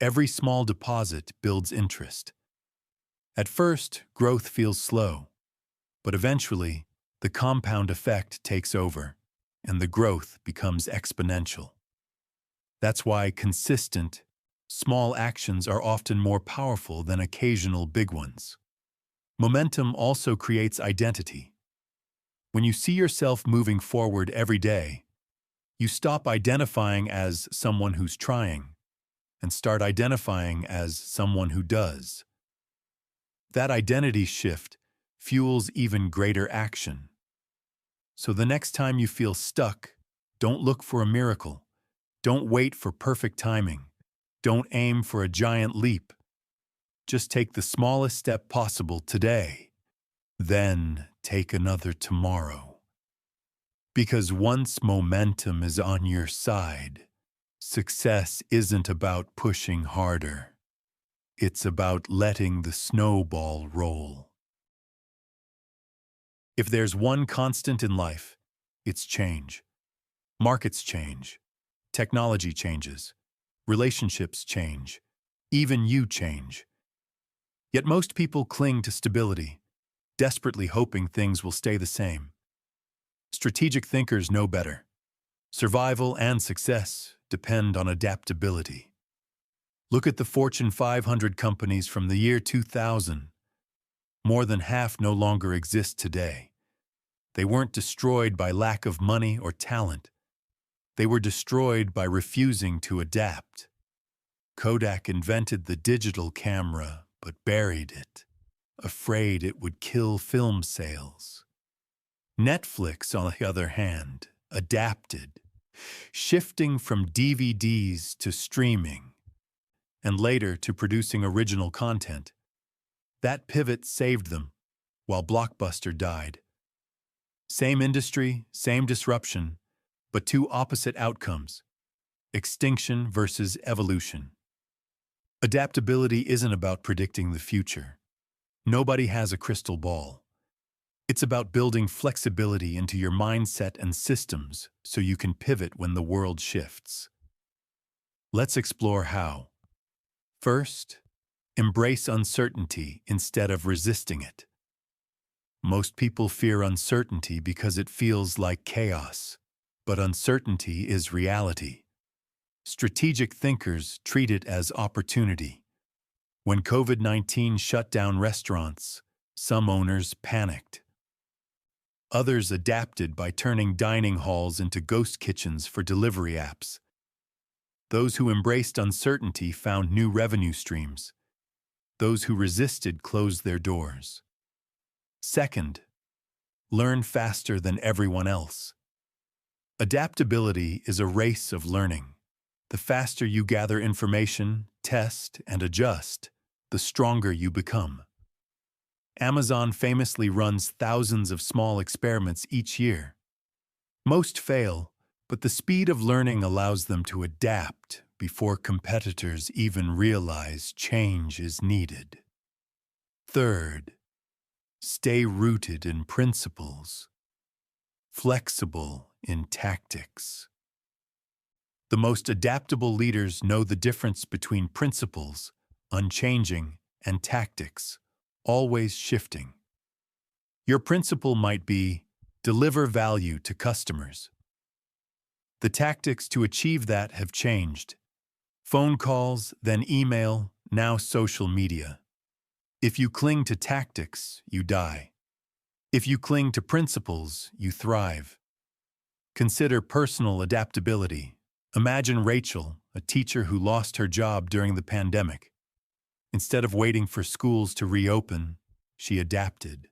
Every small deposit builds interest. At first, growth feels slow, but eventually, the compound effect takes over, and the growth becomes exponential. That's why consistent, small actions are often more powerful than occasional big ones. Momentum also creates identity. When you see yourself moving forward every day, you stop identifying as someone who's trying and start identifying as someone who does. That identity shift fuels even greater action. So the next time you feel stuck, don't look for a miracle. Don't wait for perfect timing. Don't aim for a giant leap. Just take the smallest step possible today. Then take another tomorrow. Because once momentum is on your side, success isn't about pushing harder. It's about letting the snowball roll. If there's one constant in life, it's change. Markets change. Technology changes. Relationships change. Even you change. Yet most people cling to stability, desperately hoping things will stay the same. Strategic thinkers know better. Survival and success depend on adaptability. Look at the Fortune 500 companies from the year 2000. More than half no longer exist today. They weren't destroyed by lack of money or talent. They were destroyed by refusing to adapt. Kodak invented the digital camera, but buried it, afraid it would kill film sales. Netflix, on the other hand, adapted, shifting from DVDs to streaming, and later to producing original content. That pivot saved them, while Blockbuster died. Same industry, same disruption, but two opposite outcomes. Extinction versus evolution. Adaptability isn't about predicting the future. Nobody has a crystal ball. It's about building flexibility into your mindset and systems so you can pivot when the world shifts. Let's explore how. First, embrace uncertainty instead of resisting it. Most people fear uncertainty because it feels like chaos, but uncertainty is reality. Strategic thinkers treat it as opportunity. When COVID-19 shut down restaurants, some owners panicked. Others adapted by turning dining halls into ghost kitchens for delivery apps. Those who embraced uncertainty found new revenue streams. Those who resisted closed their doors. Second, learn faster than everyone else. Adaptability is a race of learning. The faster you gather information, test, and adjust, the stronger you become. Amazon famously runs thousands of small experiments each year. Most fail, but the speed of learning allows them to adapt before competitors even realize change is needed. Third, stay rooted in principles, flexible in tactics. The most adaptable leaders know the difference between principles, unchanging, and tactics, always shifting. Your principle might be, deliver value to customers. The tactics to achieve that have changed. Phone calls, then email, now social media. If you cling to tactics, you die. If you cling to principles, you thrive. Consider personal adaptability. Imagine Rachel, a teacher who lost her job during the pandemic. Instead of waiting for schools to reopen, she adapted.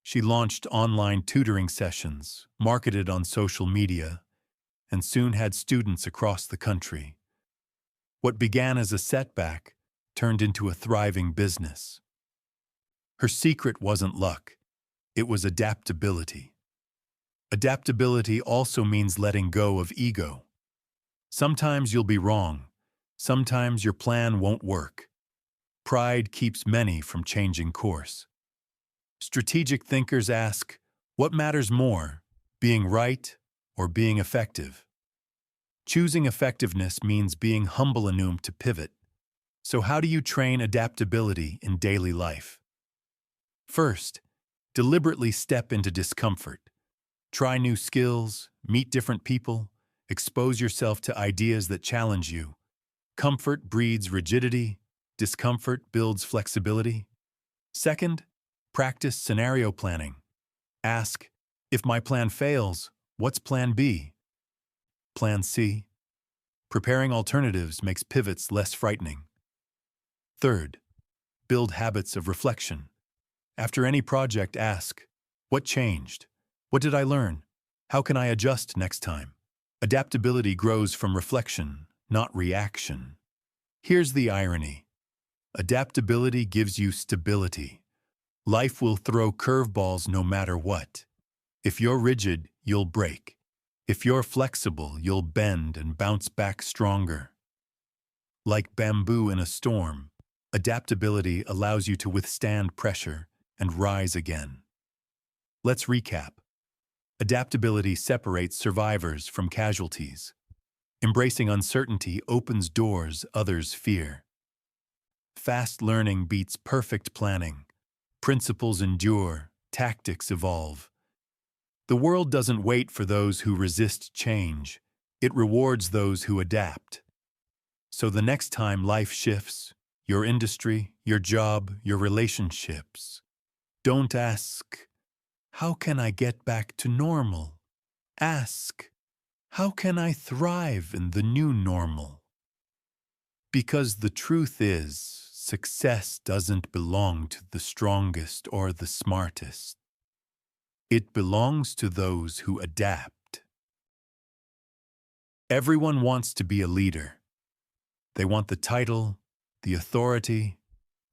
She launched online tutoring sessions, marketed on social media, and soon had students across the country. What began as a setback turned into a thriving business. Her secret wasn't luck, it was adaptability. Adaptability also means letting go of ego. Sometimes you'll be wrong. Sometimes your plan won't work. Pride keeps many from changing course. Strategic thinkers ask, what matters more, being right or being effective? Choosing effectiveness means being humble enough to pivot. So how do you train adaptability in daily life? First, deliberately step into discomfort. Try new skills, meet different people, expose yourself to ideas that challenge you. Comfort breeds rigidity, discomfort builds flexibility. Second, practice scenario planning. Ask, if my plan fails, what's plan B? Plan C? Preparing alternatives makes pivots less frightening. Third, build habits of reflection. After any project, ask, what changed? What did I learn? How can I adjust next time? Adaptability grows from reflection, not reaction. Here's the irony. Adaptability gives you stability. Life will throw curveballs no matter what. If you're rigid, you'll break. If you're flexible, you'll bend and bounce back stronger. Like bamboo in a storm, adaptability allows you to withstand pressure and rise again. Let's recap. Adaptability separates survivors from casualties. Embracing uncertainty opens doors others fear. Fast learning beats perfect planning. Principles endure, tactics evolve. The world doesn't wait for those who resist change. It rewards those who adapt. So the next time life shifts, your industry, your job, your relationships, don't ask, how can I get back to normal? Ask, how can I thrive in the new normal? Because the truth is, success doesn't belong to the strongest or the smartest. It belongs to those who adapt. Everyone wants to be a leader. They want the title, the authority,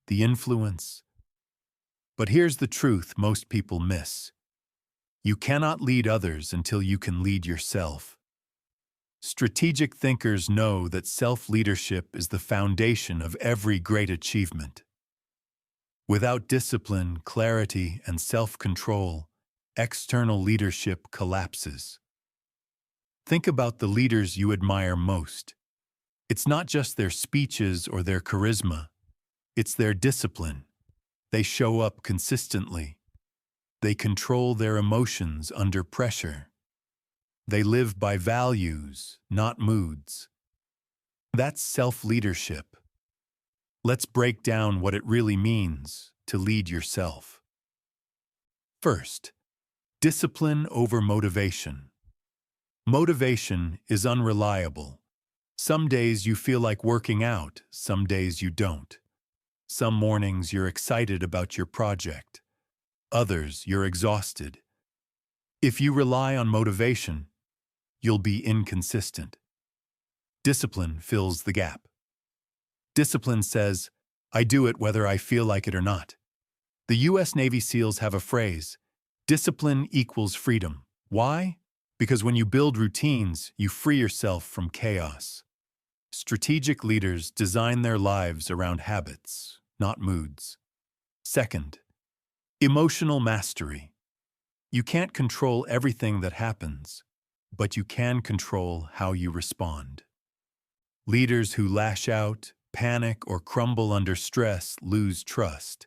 the influence. But here's the truth most people miss. You cannot lead others until you can lead yourself. Strategic thinkers know that self-leadership is the foundation of every great achievement. Without discipline, clarity, and self-control, external leadership collapses. Think about the leaders you admire most. It's not just their speeches or their charisma. It's their discipline. They show up consistently. They control their emotions under pressure. They live by values, not moods. That's self-leadership. Let's break down what it really means to lead yourself. First, discipline over motivation. Motivation is unreliable. Some days you feel like working out, some days you don't. Some mornings you're excited about your project. Others you're exhausted. If you rely on motivation, you'll be inconsistent. Discipline fills the gap. Discipline says, I do it whether I feel like it or not. The U.S. Navy SEALs have a phrase, discipline equals freedom. Why? Because when you build routines, you free yourself from chaos. Strategic leaders design their lives around habits, not moods. Second, emotional mastery. You can't control everything that happens, but you can control how you respond. Leaders who lash out, panic, or crumble under stress lose trust.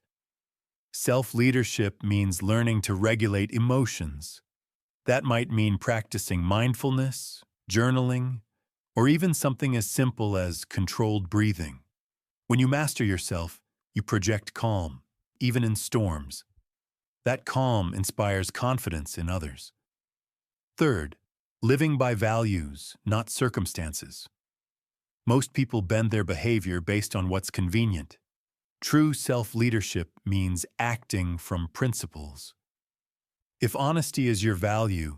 Self-leadership means learning to regulate emotions. That might mean practicing mindfulness, journaling, or even something as simple as controlled breathing. When you master yourself, you project calm, even in storms. That calm inspires confidence in others. Third, living by values, not circumstances. Most people bend their behavior based on what's convenient. True self-leadership means acting from principles. If honesty is your value,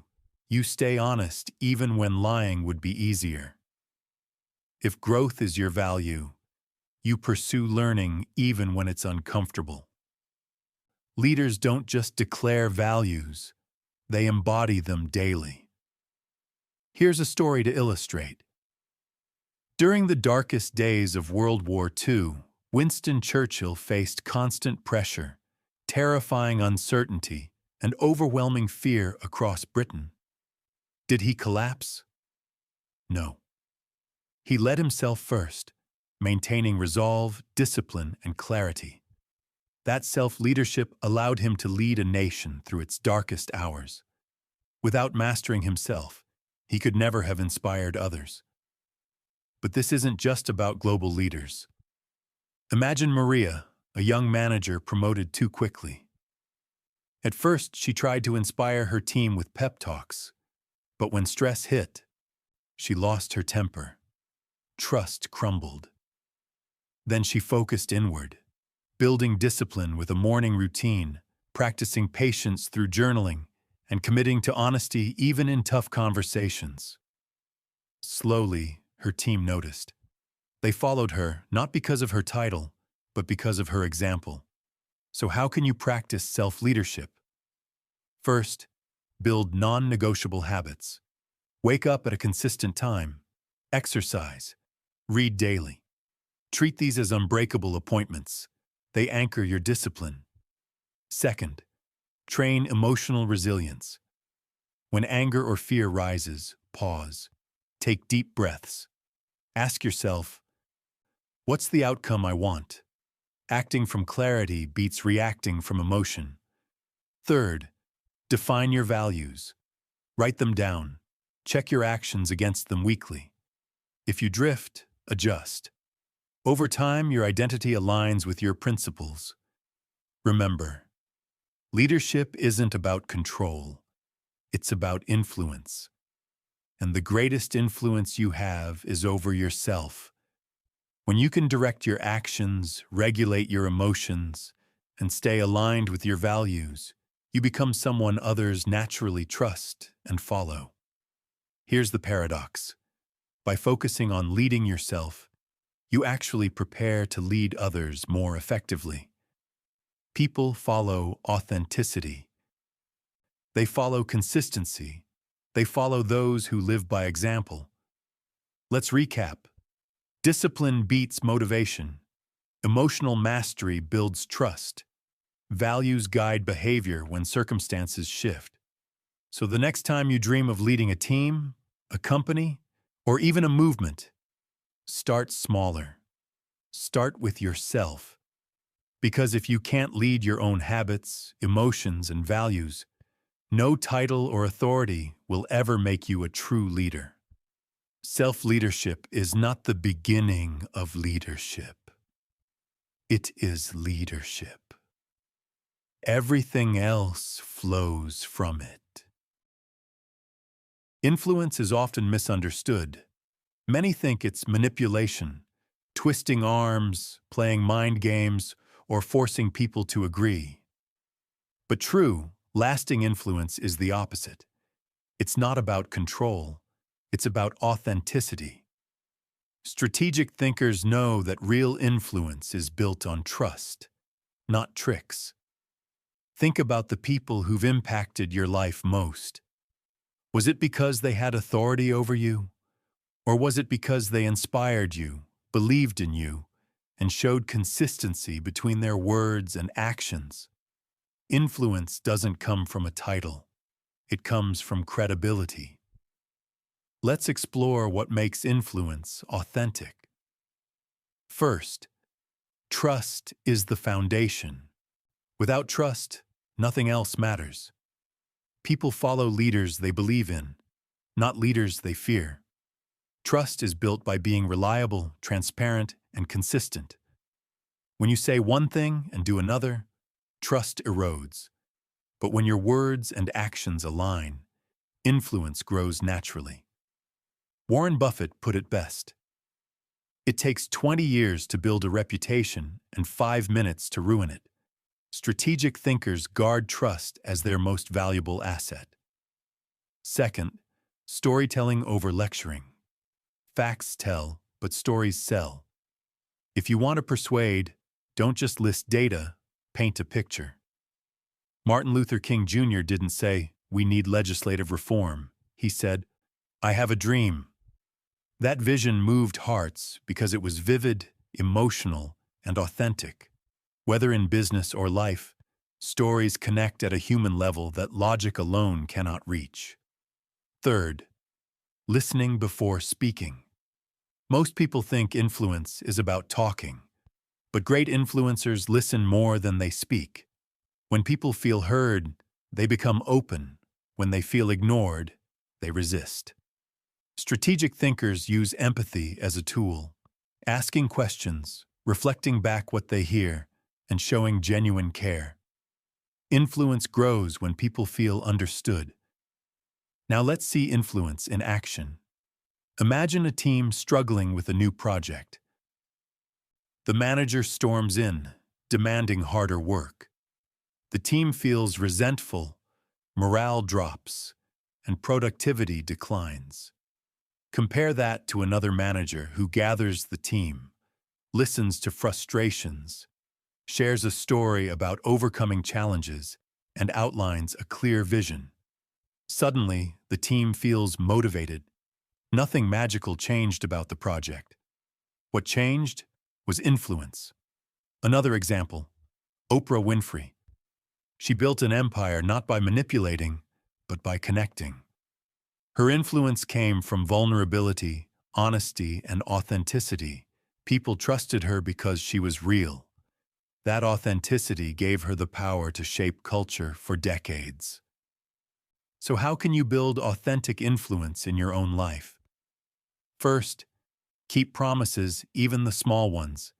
you stay honest even when lying would be easier. If growth is your value, you pursue learning even when it's uncomfortable. Leaders don't just declare values, they embody them daily. Here's a story to illustrate. During the darkest days of World War II, Winston Churchill faced constant pressure, terrifying uncertainty, and overwhelming fear across Britain. Did he collapse? No. He led himself first, maintaining resolve, discipline, and clarity. That self-leadership allowed him to lead a nation through its darkest hours. Without mastering himself, he could never have inspired others. But this isn't just about global leaders. Imagine Maria, a young manager promoted too quickly. At first, she tried to inspire her team with pep talks, but when stress hit, she lost her temper. Trust crumbled. Then she focused inward, building discipline with a morning routine, practicing patience through journaling, and committing to honesty even in tough conversations. Slowly, her team noticed. They followed her not because of her title, but because of her example. So how can you practice self-leadership? First, build non-negotiable habits. Wake up at a consistent time. Exercise. Read daily. Treat these as unbreakable appointments. They anchor your discipline. Second, train emotional resilience. When anger or fear rises, pause. Take deep breaths. Ask yourself, what's the outcome I want? Acting from clarity beats reacting from emotion. Third, define your values. Write them down. Check your actions against them weekly. If you drift, adjust. Over time, your identity aligns with your principles. Remember, leadership isn't about control. It's about influence. And the greatest influence you have is over yourself. When you can direct your actions, regulate your emotions, and stay aligned with your values, you become someone others naturally trust and follow. Here's the paradox. By focusing on leading yourself, you actually prepare to lead others more effectively. People follow authenticity. They follow consistency. They follow those who live by example. Let's recap. Discipline beats motivation. Emotional mastery builds trust. Values guide behavior when circumstances shift. So the next time you dream of leading a team, a company, or even a movement, start smaller. Start with yourself. Because if you can't lead your own habits, emotions, and values, no title or authority will ever make you a true leader. Self-leadership is not the beginning of leadership. It is leadership. Everything else flows from it. Influence is often misunderstood. Many think it's manipulation, twisting arms, playing mind games, or forcing people to agree. But true, lasting influence is the opposite. It's not about control. It's about authenticity. Strategic thinkers know that real influence is built on trust, not tricks. Think about the people who've impacted your life most. Was it because they had authority over you? Or was it because they inspired you, believed in you, and showed consistency between their words and actions? Influence doesn't come from a title. It comes from credibility. Let's explore what makes influence authentic. First, trust is the foundation. Without trust, nothing else matters. People follow leaders they believe in, not leaders they fear. Trust is built by being reliable, transparent, and consistent. When you say one thing and do another, trust erodes. But when your words and actions align, influence grows naturally. Warren Buffett put it best. It takes 20 years to build a reputation and 5 minutes to ruin it. Strategic thinkers guard trust as their most valuable asset. Second, storytelling over lecturing. Facts tell, but stories sell. If you want to persuade, don't just list data, paint a picture. Martin Luther King Jr. didn't say, "We need legislative reform." He said, "I have a dream." That vision moved hearts because it was vivid, emotional, and authentic. Whether in business or life, stories connect at a human level that logic alone cannot reach. Third, listening before speaking. Most people think influence is about talking, but great influencers listen more than they speak. When people feel heard, they become open. When they feel ignored, they resist. Strategic thinkers use empathy as a tool, asking questions, reflecting back what they hear, and showing genuine care. Influence grows when people feel understood. Now let's see influence in action. Imagine a team struggling with a new project. The manager storms in, demanding harder work. The team feels resentful, morale drops, and productivity declines. Compare that to another manager who gathers the team, listens to frustrations, shares a story about overcoming challenges, and outlines a clear vision. Suddenly, the team feels motivated. Nothing magical changed about the project. What changed was influence. Another example, Oprah Winfrey. She built an empire not by manipulating, but by connecting. Her influence came from vulnerability, honesty, and authenticity. People trusted her because she was real. That authenticity gave her the power to shape culture for decades. So how can you build authentic influence in your own life? First, keep promises, even the small ones.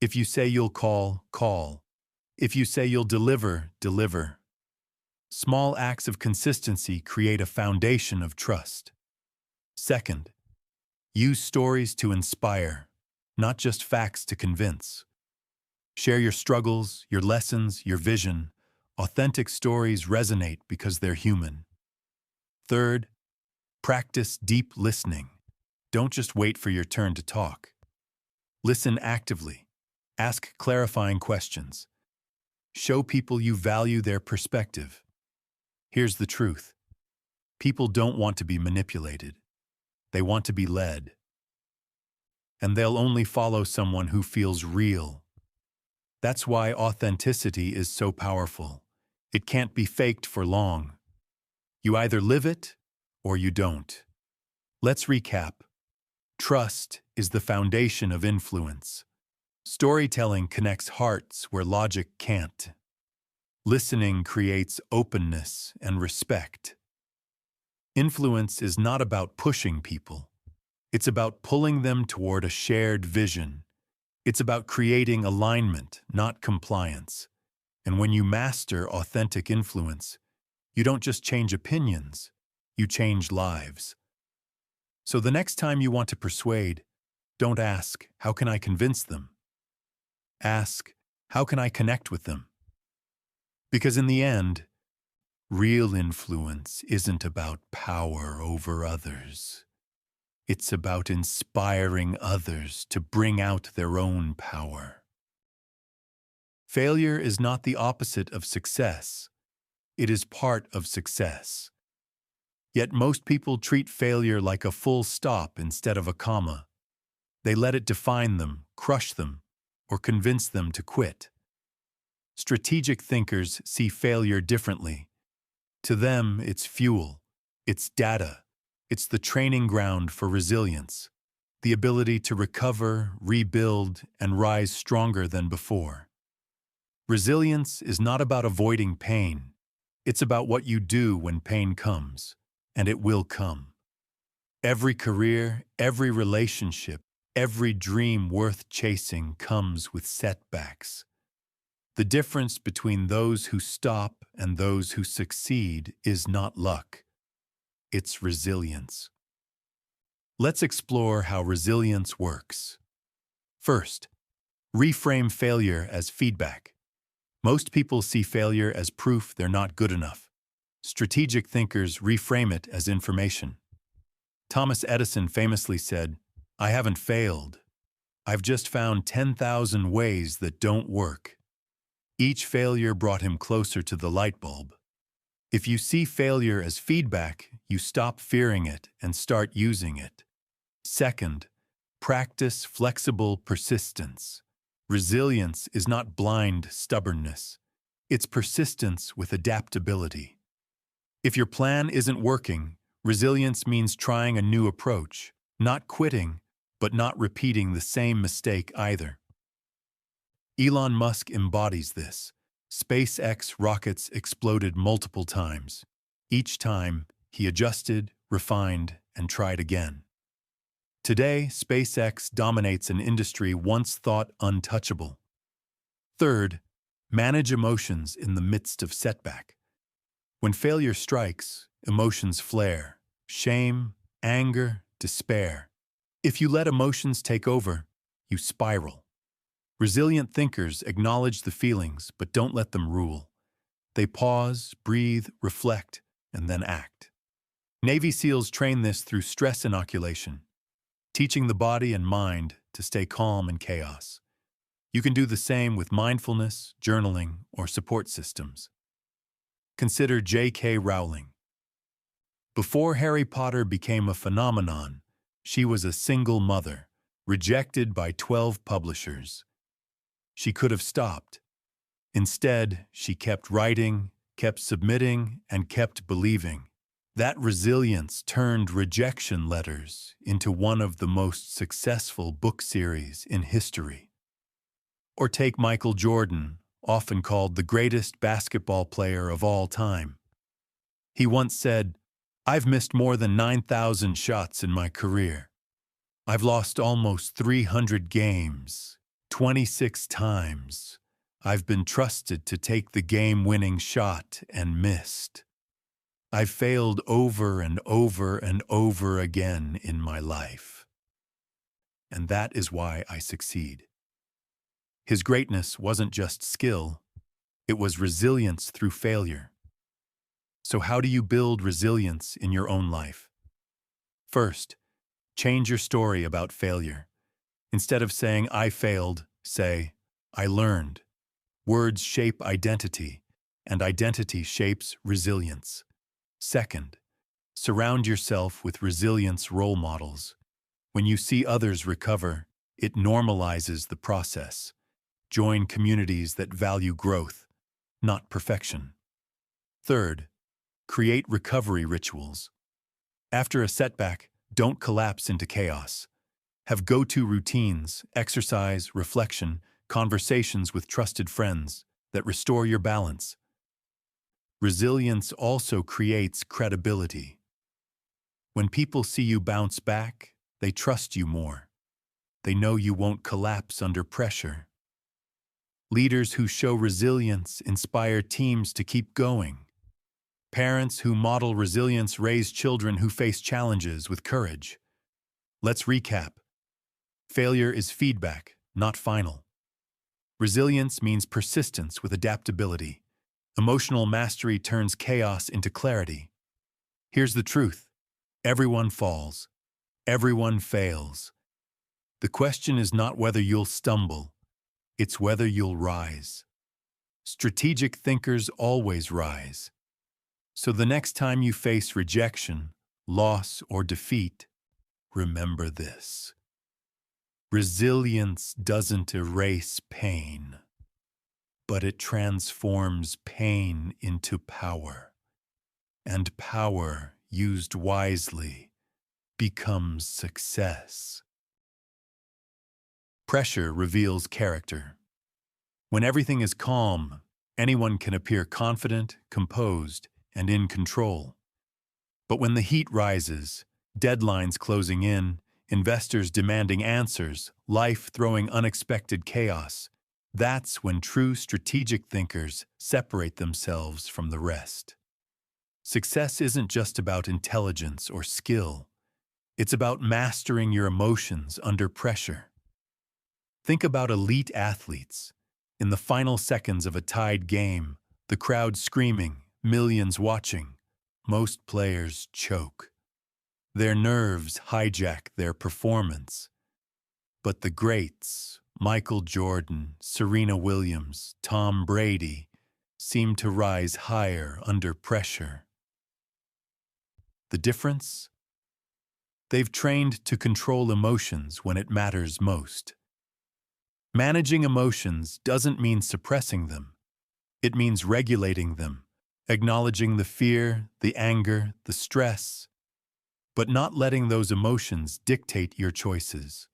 If you say you'll call, call. If you say you'll deliver, deliver. Small acts of consistency create a foundation of trust. Second, use stories to inspire, not just facts to convince. Share your struggles, your lessons, your vision. Authentic stories resonate because they're human. Third, practice deep listening. Don't just wait for your turn to talk. Listen actively. Ask clarifying questions. Show people you value their perspective. Here's the truth. People don't want to be manipulated. They want to be led. and they'll only follow someone who feels real. That's why authenticity is so powerful. It can't be faked for long. You either live it or you don't. Let's recap. Trust is the foundation of influence. Storytelling connects hearts where logic can't. Listening creates openness and respect. Influence is not about pushing people. It's about pulling them toward a shared vision. It's about creating alignment, not compliance. And when you master authentic influence, you don't just change opinions, you change lives. So the next time you want to persuade, don't ask, how can I convince them? Ask, how can I connect with them? Because in the end, real influence isn't about power over others. It's about inspiring others to bring out their own power. Failure is not the opposite of success. It is part of success. Yet most people treat failure like a full stop instead of a comma. They let it define them, crush them, or convince them to quit. Strategic thinkers see failure differently. To them, it's fuel, it's data, it's the training ground for resilience, the ability to recover, rebuild, and rise stronger than before. Resilience is not about avoiding pain. It's about what you do when pain comes, and it will come. Every career, every relationship, every dream worth chasing comes with setbacks. The difference between those who stop and those who succeed is not luck. It's resilience. Let's explore how resilience works. First, reframe failure as feedback. Most people see failure as proof they're not good enough. Strategic thinkers reframe it as information. Thomas Edison famously said, "I haven't failed. I've just found 10,000 ways that don't work." Each failure brought him closer to the light bulb. If you see failure as feedback, you stop fearing it and start using it. Second, practice flexible persistence. Resilience is not blind stubbornness. It's persistence with adaptability. If your plan isn't working, resilience means trying a new approach, not quitting, but not repeating the same mistake either. Elon Musk embodies this. SpaceX rockets exploded multiple times. Each time, he adjusted, refined, and tried again. Today, SpaceX dominates an industry once thought untouchable. Third, manage emotions in the midst of setback. When failure strikes, emotions flare. Shame, anger, despair. If you let emotions take over, you spiral. Resilient thinkers acknowledge the feelings, but don't let them rule. They pause, breathe, reflect, and then act. Navy SEALs train this through stress inoculation, teaching the body and mind to stay calm in chaos. You can do the same with mindfulness, journaling, or support systems. Consider J.K. Rowling. Before Harry Potter became a phenomenon, she was a single mother, rejected by 12 publishers. She could have stopped. Instead, she kept writing, kept submitting, and kept believing. That resilience turned rejection letters into one of the most successful book series in history. Or take Michael Jordan, often called the greatest basketball player of all time. He once said, "I've missed more than 9,000 shots in my career. I've lost almost 300 games. 26 times, I've been trusted to take the game-winning shot and missed. I've failed over and over and over again in my life. And that is why I succeed." His greatness wasn't just skill, it was resilience through failure. So how do you build resilience in your own life? First, change your story about failure. Instead of saying, "I failed," say, "I learned." Words shape identity, and identity shapes resilience. Second, surround yourself with resilience role models. When you see others recover, it normalizes the process. Join communities that value growth, not perfection. Third, create recovery rituals. After a setback, don't collapse into chaos. Have go-to routines, exercise, reflection, conversations with trusted friends that restore your balance. Resilience also creates credibility. When people see you bounce back, they trust you more. They know you won't collapse under pressure. Leaders who show resilience inspire teams to keep going. Parents who model resilience raise children who face challenges with courage. Let's recap. Failure is feedback, not final. Resilience means persistence with adaptability. Emotional mastery turns chaos into clarity. Here's the truth. Everyone falls. Everyone fails. The question is not whether you'll stumble. It's whether you'll rise. Strategic thinkers always rise. So the next time you face rejection, loss, or defeat, remember this. Resilience doesn't erase pain, but it transforms pain into power. And power, used wisely, becomes success. Pressure reveals character. When everything is calm, anyone can appear confident, composed, and in control. But when the heat rises, deadlines closing in, investors demanding answers, life throwing unexpected chaos, that's when true strategic thinkers separate themselves from the rest. Success isn't just about intelligence or skill. It's about mastering your emotions under pressure. Think about elite athletes. In the final seconds of a tied game, the crowd screaming, millions watching, most players choke. Their nerves hijack their performance. But the greats, Michael Jordan, Serena Williams, Tom Brady, seem to rise higher under pressure. The difference? They've trained to control emotions when it matters most. Managing emotions doesn't mean suppressing them. It means regulating them, acknowledging the fear, the anger, the stress, but not letting those emotions dictate your choices.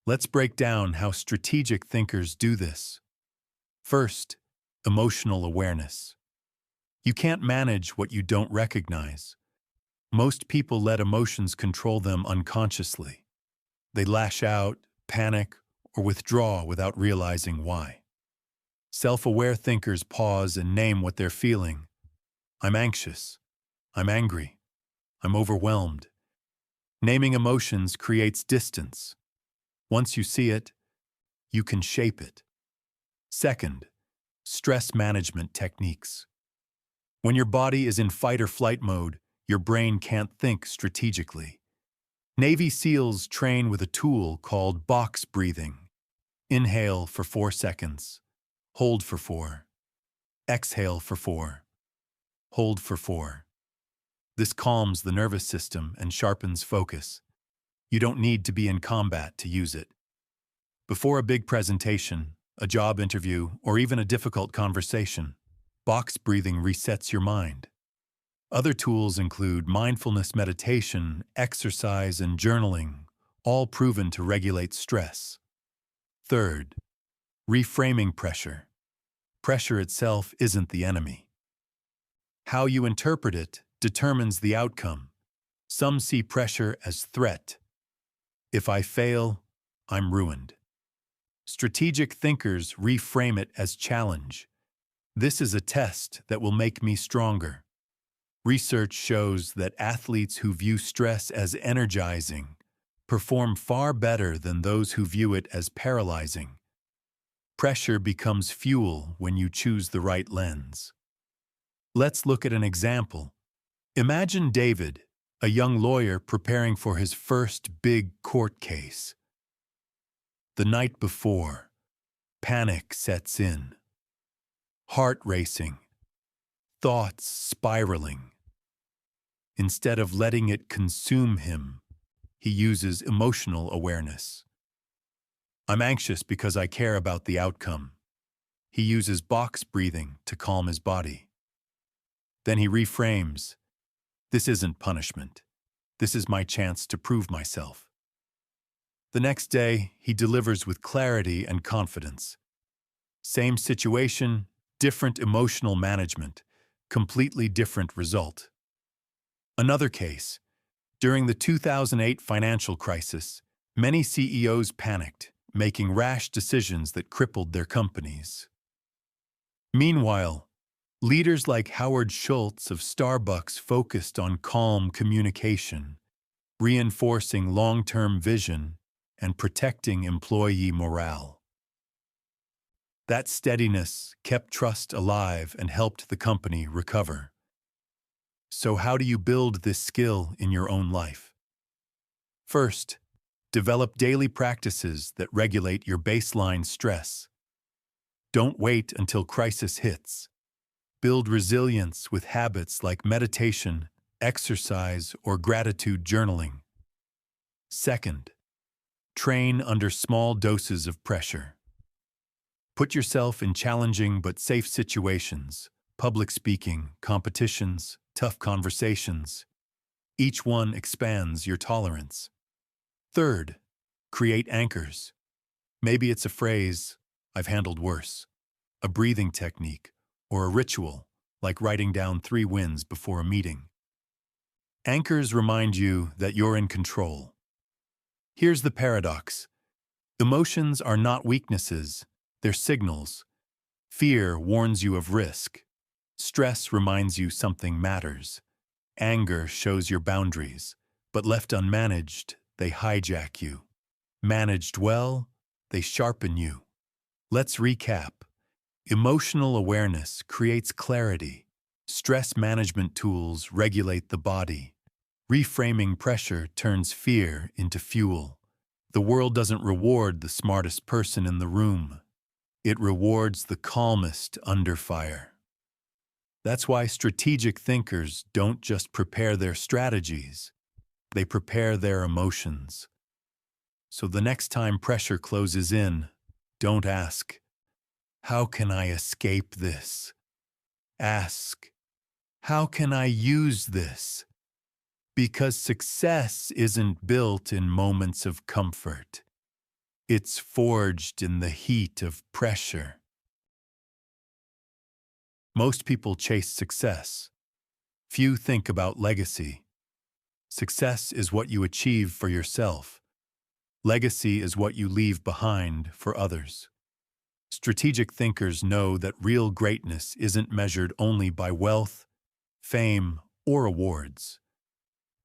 Let's break down how strategic thinkers do this. First, emotional awareness. You can't manage what you don't recognize. Most people let emotions control them unconsciously. They lash out, panic, or withdraw without realizing why. Self-aware thinkers pause and name what they're feeling. I'm anxious. I'm angry. I'm overwhelmed. Naming emotions creates distance. Once you see it, you can shape it. Second, stress management techniques. When your body is in fight or flight mode, your brain can't think strategically. Navy SEALs train with a tool called box breathing. Inhale for 4 seconds. Hold for 4. Exhale for 4. Hold for 4. This calms the nervous system and sharpens focus. You don't need to be in combat to use it. Before a big presentation, a job interview, or even a difficult conversation, box breathing resets your mind. Other tools include mindfulness meditation, exercise, and journaling, all proven to regulate stress. Third, reframing pressure. Pressure itself isn't the enemy. How you interpret it determines the outcome. Some see pressure as threat. If I fail, I'm ruined. Strategic thinkers reframe it as challenge. This is a test that will make me stronger. Research shows that athletes who view stress as energizing perform far better than those who view it as paralyzing. Pressure becomes fuel when you choose the right lens. Let's look at an example. Imagine David, a young lawyer preparing for his first big court case. The night before, panic sets in. Heart racing, thoughts spiraling. Instead of letting it consume him, he uses emotional awareness. I'm anxious because I care about the outcome. He uses box breathing to calm his body. Then he reframes, this isn't punishment. This is my chance to prove myself. The next day, he delivers with clarity and confidence. Same situation, different emotional management, completely different result. Another case. During the 2008 financial crisis, many CEOs panicked, making rash decisions that crippled their companies. Meanwhile, leaders like Howard Schultz of Starbucks focused on calm communication, reinforcing long-term vision and protecting employee morale. That steadiness kept trust alive and helped the company recover. So how do you build this skill in your own life? First, develop daily practices that regulate your baseline stress. Don't wait until crisis hits. Build resilience with habits like meditation, exercise, or gratitude journaling. Second, train under small doses of pressure. Put yourself in challenging but safe situations, public speaking, competitions, tough conversations. Each one expands your tolerance. Third, create anchors. Maybe it's a phrase, I've handled worse, a breathing technique, or a ritual, like writing down 3 wins before a meeting. Anchors remind you that you're in control. Here's the paradox. Emotions are not weaknesses, they're signals. Fear warns you of risk. Stress reminds you something matters. Anger shows your boundaries, but left unmanaged, they hijack you. Managed well, they sharpen you. Let's recap. Emotional awareness creates clarity. Stress management tools regulate the body. Reframing pressure turns fear into fuel. The world doesn't reward the smartest person in the room. It rewards the calmest under fire. That's why strategic thinkers don't just prepare their strategies, they prepare their emotions. So the next time pressure closes in, don't ask, how can I escape this? Ask, how can I use this? Because success isn't built in moments of comfort. It's forged in the heat of pressure. Most people chase success. Few think about legacy. Success is what you achieve for yourself. Legacy is what you leave behind for others. Strategic thinkers know that real greatness isn't measured only by wealth, fame, or awards,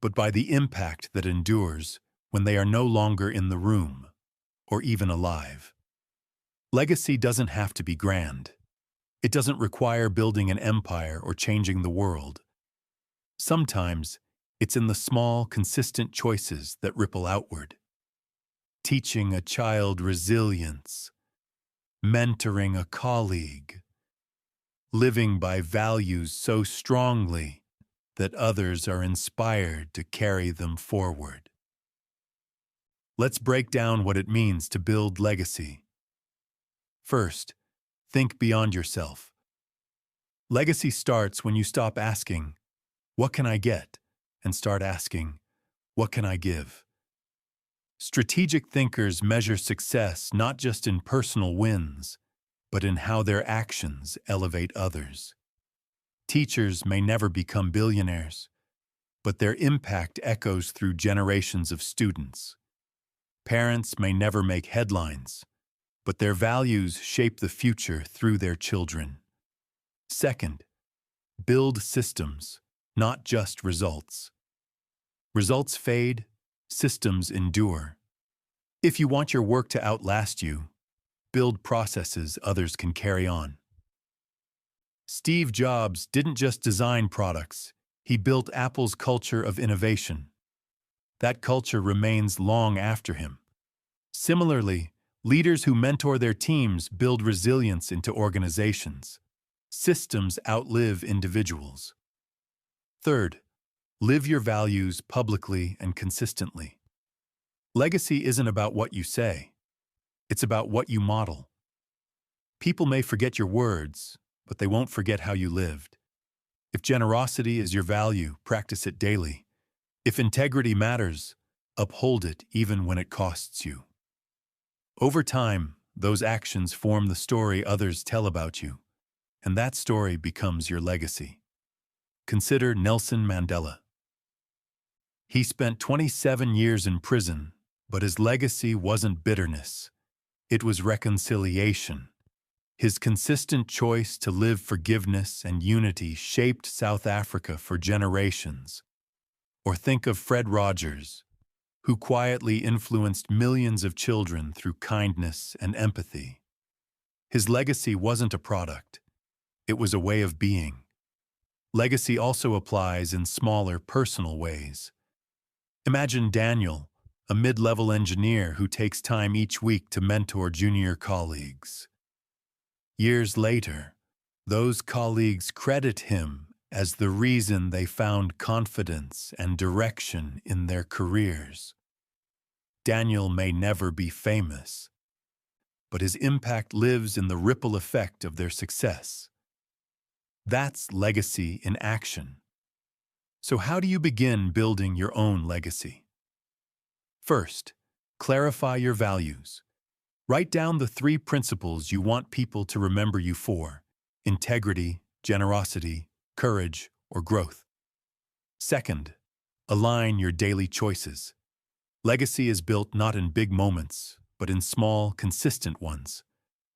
but by the impact that endures when they are no longer in the room, or even alive. Legacy doesn't have to be grand. It doesn't require building an empire or changing the world. Sometimes, it's in the small, consistent choices that ripple outward. Teaching a child resilience, mentoring a colleague, living by values so strongly that others are inspired to carry them forward. Let's break down what it means to build legacy. First, think beyond yourself. Legacy starts when you stop asking, what can I get? And start asking, what can I give? Strategic thinkers measure success not just in personal wins, but in how their actions elevate others. Teachers may never become billionaires, but their impact echoes through generations of students. Parents may never make headlines, but their values shape the future through their children. Second, build systems, not just results. Results fade, systems endure. If you want your work to outlast you, build processes others can carry on. Steve Jobs didn't just design products, he built Apple's culture of innovation. That culture remains long after him. Similarly, leaders who mentor their teams build resilience into organizations. Systems outlive individuals. Third, live your values publicly and consistently. Legacy isn't about what you say. It's about what you model. People may forget your words, but they won't forget how you lived. If generosity is your value, practice it daily. If integrity matters, uphold it even when it costs you. Over time, those actions form the story others tell about you, and that story becomes your legacy. Consider Nelson Mandela. He spent 27 years in prison, but his legacy wasn't bitterness. It was reconciliation. His consistent choice to live forgiveness and unity shaped South Africa for generations. Or think of Fred Rogers, who quietly influenced millions of children through kindness and empathy. His legacy wasn't a product. It was a way of being. Legacy also applies in smaller, personal ways. Imagine Daniel, a mid-level engineer who takes time each week to mentor junior colleagues. Years later, those colleagues credit him as the reason they found confidence and direction in their careers. Daniel may never be famous, but his impact lives in the ripple effect of their success. That's legacy in action. So how do you begin building your own legacy? First, clarify your values. Write down the 3 principles you want people to remember you for: integrity, generosity, courage, or growth. Second, align your daily choices. Legacy is built not in big moments, but in small, consistent ones.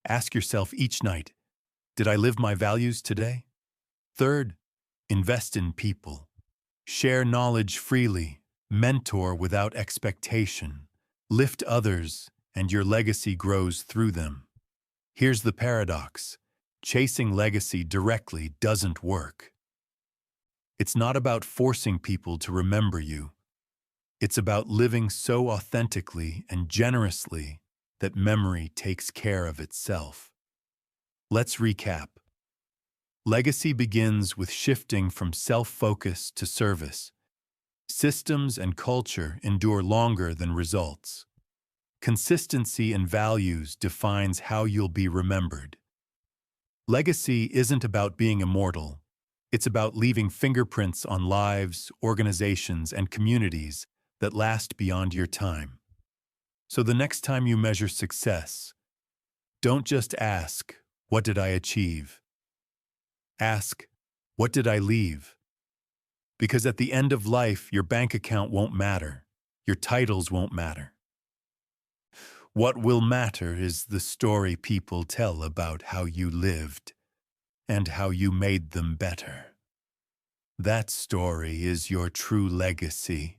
Ask yourself each night, did I live my values today? Third, invest in people. Share knowledge freely, mentor without expectation, lift others, and your legacy grows through them. Here's the paradox: chasing legacy directly doesn't work. It's not about forcing people to remember you. It's about living so authentically and generously that memory takes care of itself. Let's recap. Legacy begins with shifting from self-focus to service. Systems and culture endure longer than results. Consistency in values defines how you'll be remembered. Legacy isn't about being immortal. It's about leaving fingerprints on lives, organizations, and communities that last beyond your time. So the next time you measure success, don't just ask, what did I achieve? Ask, what did I leave? Because at the end of life, your bank account won't matter. Your titles won't matter. What will matter is the story people tell about how you lived and how you made them better. That story is your true legacy.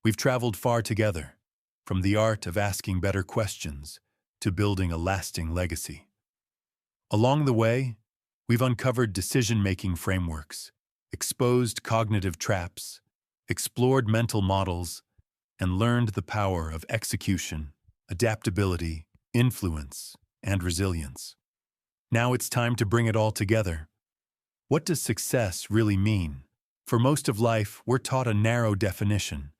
We've traveled far together, from the art of asking better questions to building a lasting legacy. Along the way, we've uncovered decision-making frameworks, exposed cognitive traps, explored mental models, and learned the power of execution, adaptability, influence, and resilience. Now it's time to bring it all together. What does success really mean? For most of life, we're taught a narrow definition.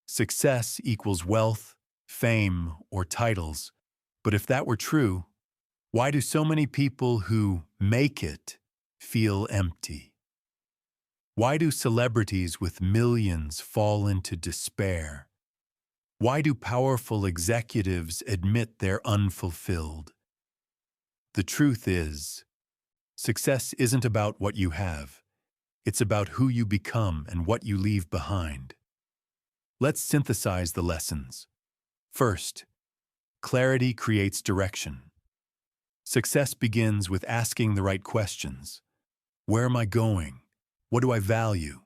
Success equals wealth, fame, or titles. But if that were true, why do so many people who make it feel empty? Why do celebrities with millions fall into despair? Why do powerful executives admit they're unfulfilled? The truth is, success isn't about what you have. It's about who you become and what you leave behind. Let's synthesize the lessons. First, clarity creates direction. Success begins with asking the right questions. Where am I going? What do I value?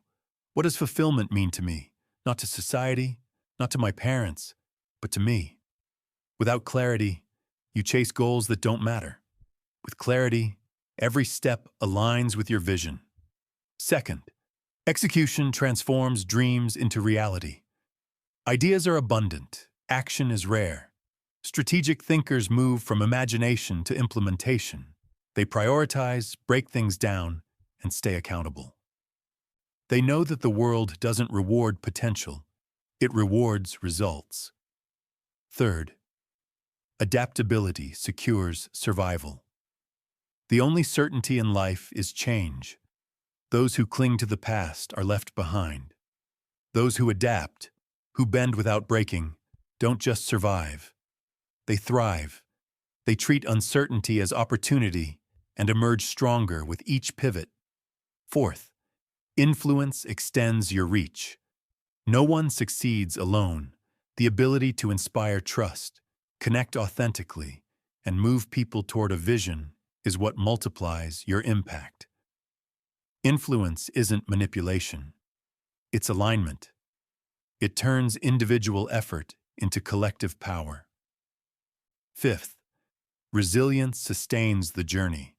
What does fulfillment mean to me? Not to society, not to my parents, but to me. Without clarity, you chase goals that don't matter. With clarity, every step aligns with your vision. Second, execution transforms dreams into reality. Ideas are abundant, action is rare. Strategic thinkers move from imagination to implementation. They prioritize, break things down, and stay accountable. They know that the world doesn't reward potential. It rewards results. Third, adaptability secures survival. The only certainty in life is change. Those who cling to the past are left behind. Those who adapt, who bend without breaking, don't just survive. They thrive. They treat uncertainty as opportunity and emerge stronger with each pivot. Fourth, influence extends your reach. No one succeeds alone. The ability to inspire trust, connect authentically, and move people toward a vision is what multiplies your impact. Influence isn't manipulation. It's alignment. It turns individual effort into collective power. Fifth, resilience sustains the journey.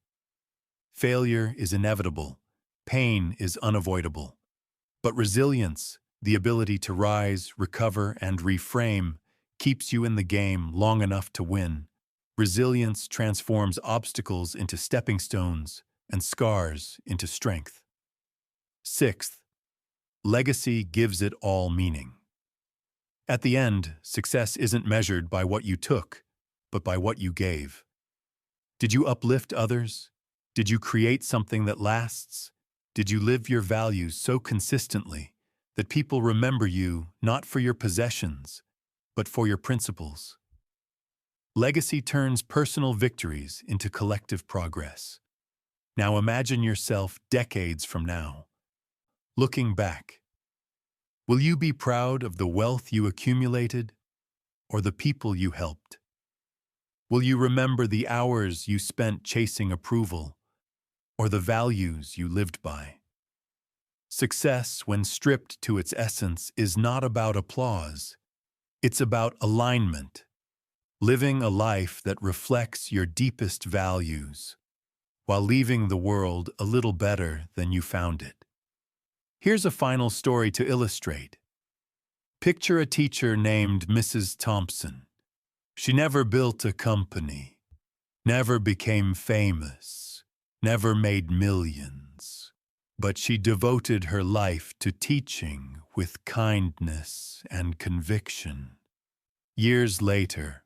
Failure is inevitable. Pain is unavoidable. But resilience, the ability to rise, recover, and reframe, keeps you in the game long enough to win. Resilience transforms obstacles into stepping stones and scars into strength. Sixth, legacy gives it all meaning. At the end, success isn't measured by what you took, but by what you gave. Did you uplift others? Did you create something that lasts? Did you live your values so consistently that people remember you not for your possessions, but for your principles? Legacy turns personal victories into collective progress. Now imagine yourself decades from now. Looking back, will you be proud of the wealth you accumulated or the people you helped? Will you remember the hours you spent chasing approval or the values you lived by? Success, when stripped to its essence, is not about applause. It's about alignment, living a life that reflects your deepest values while leaving the world a little better than you found it. Here's a final story to illustrate. Picture a teacher named Mrs. Thompson. She never built a company, never became famous, never made millions, but she devoted her life to teaching with kindness and conviction. Years later,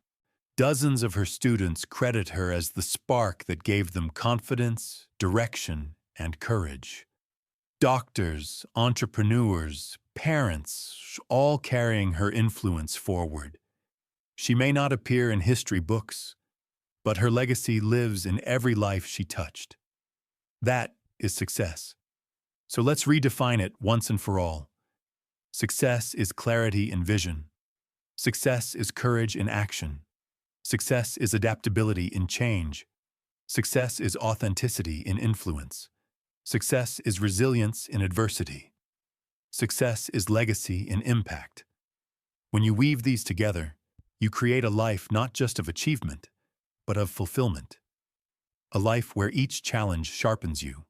dozens of her students credit her as the spark that gave them confidence, direction, and courage. Doctors, entrepreneurs, parents, all carrying her influence forward. She may not appear in history books, but her legacy lives in every life she touched. That is success. So let's redefine it once and for all. Success is clarity in vision. Success is courage in action. Success is adaptability in change. Success is authenticity in influence. Success is resilience in adversity. Success is legacy in impact. When you weave these together, you create a life not just of achievement, but of fulfillment. A life where each challenge sharpens you.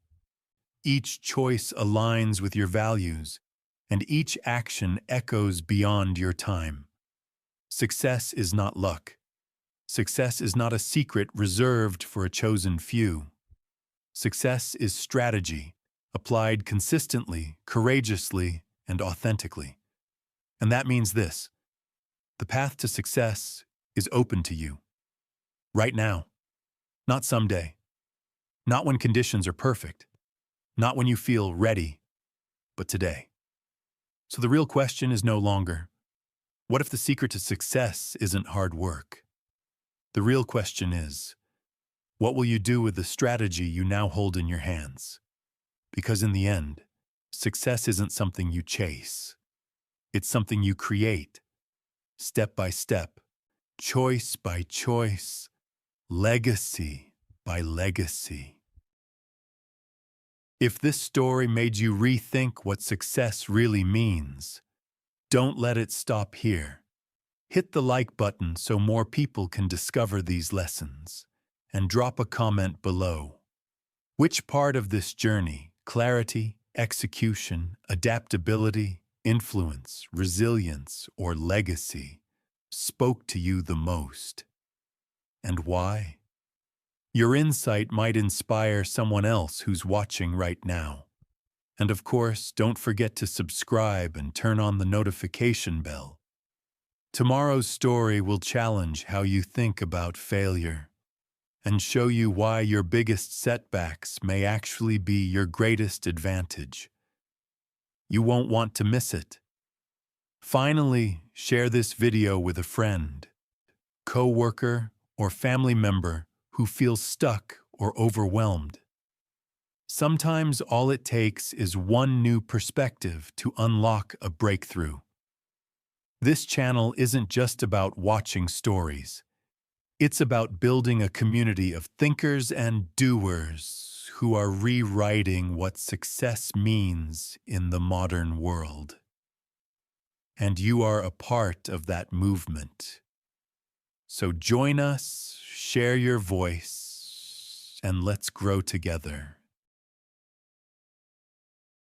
Each choice aligns with your values, and each action echoes beyond your time. Success is not luck. Success is not a secret reserved for a chosen few. Success is strategy, applied consistently, courageously, and authentically. And that means this: the path to success is open to you. Right now. Not someday. Not when conditions are perfect. Not when you feel ready, but today. So the real question is no longer, what if the secret to success isn't hard work? The real question is, what will you do with the strategy you now hold in your hands? Because in the end, success isn't something you chase. It's something you create, step by step, choice by choice, legacy by legacy. If this story made you rethink what success really means, don't let it stop here. Hit the like button so more people can discover these lessons, and drop a comment below. Which part of this journey, clarity, execution, adaptability, influence, resilience, or legacy, spoke to you the most? And why? Your insight might inspire someone else who's watching right now. And of course, don't forget to subscribe and turn on the notification bell. Tomorrow's story will challenge how you think about failure and show you why your biggest setbacks may actually be your greatest advantage. You won't want to miss it. Finally, share this video with a friend, coworker, or family member who feels stuck or overwhelmed. Sometimes all it takes is one new perspective to unlock a breakthrough. This channel isn't just about watching stories. It's about building a community of thinkers and doers who are rewriting what success means in the modern world. And you are a part of that movement. So join us, share your voice, and let's grow together.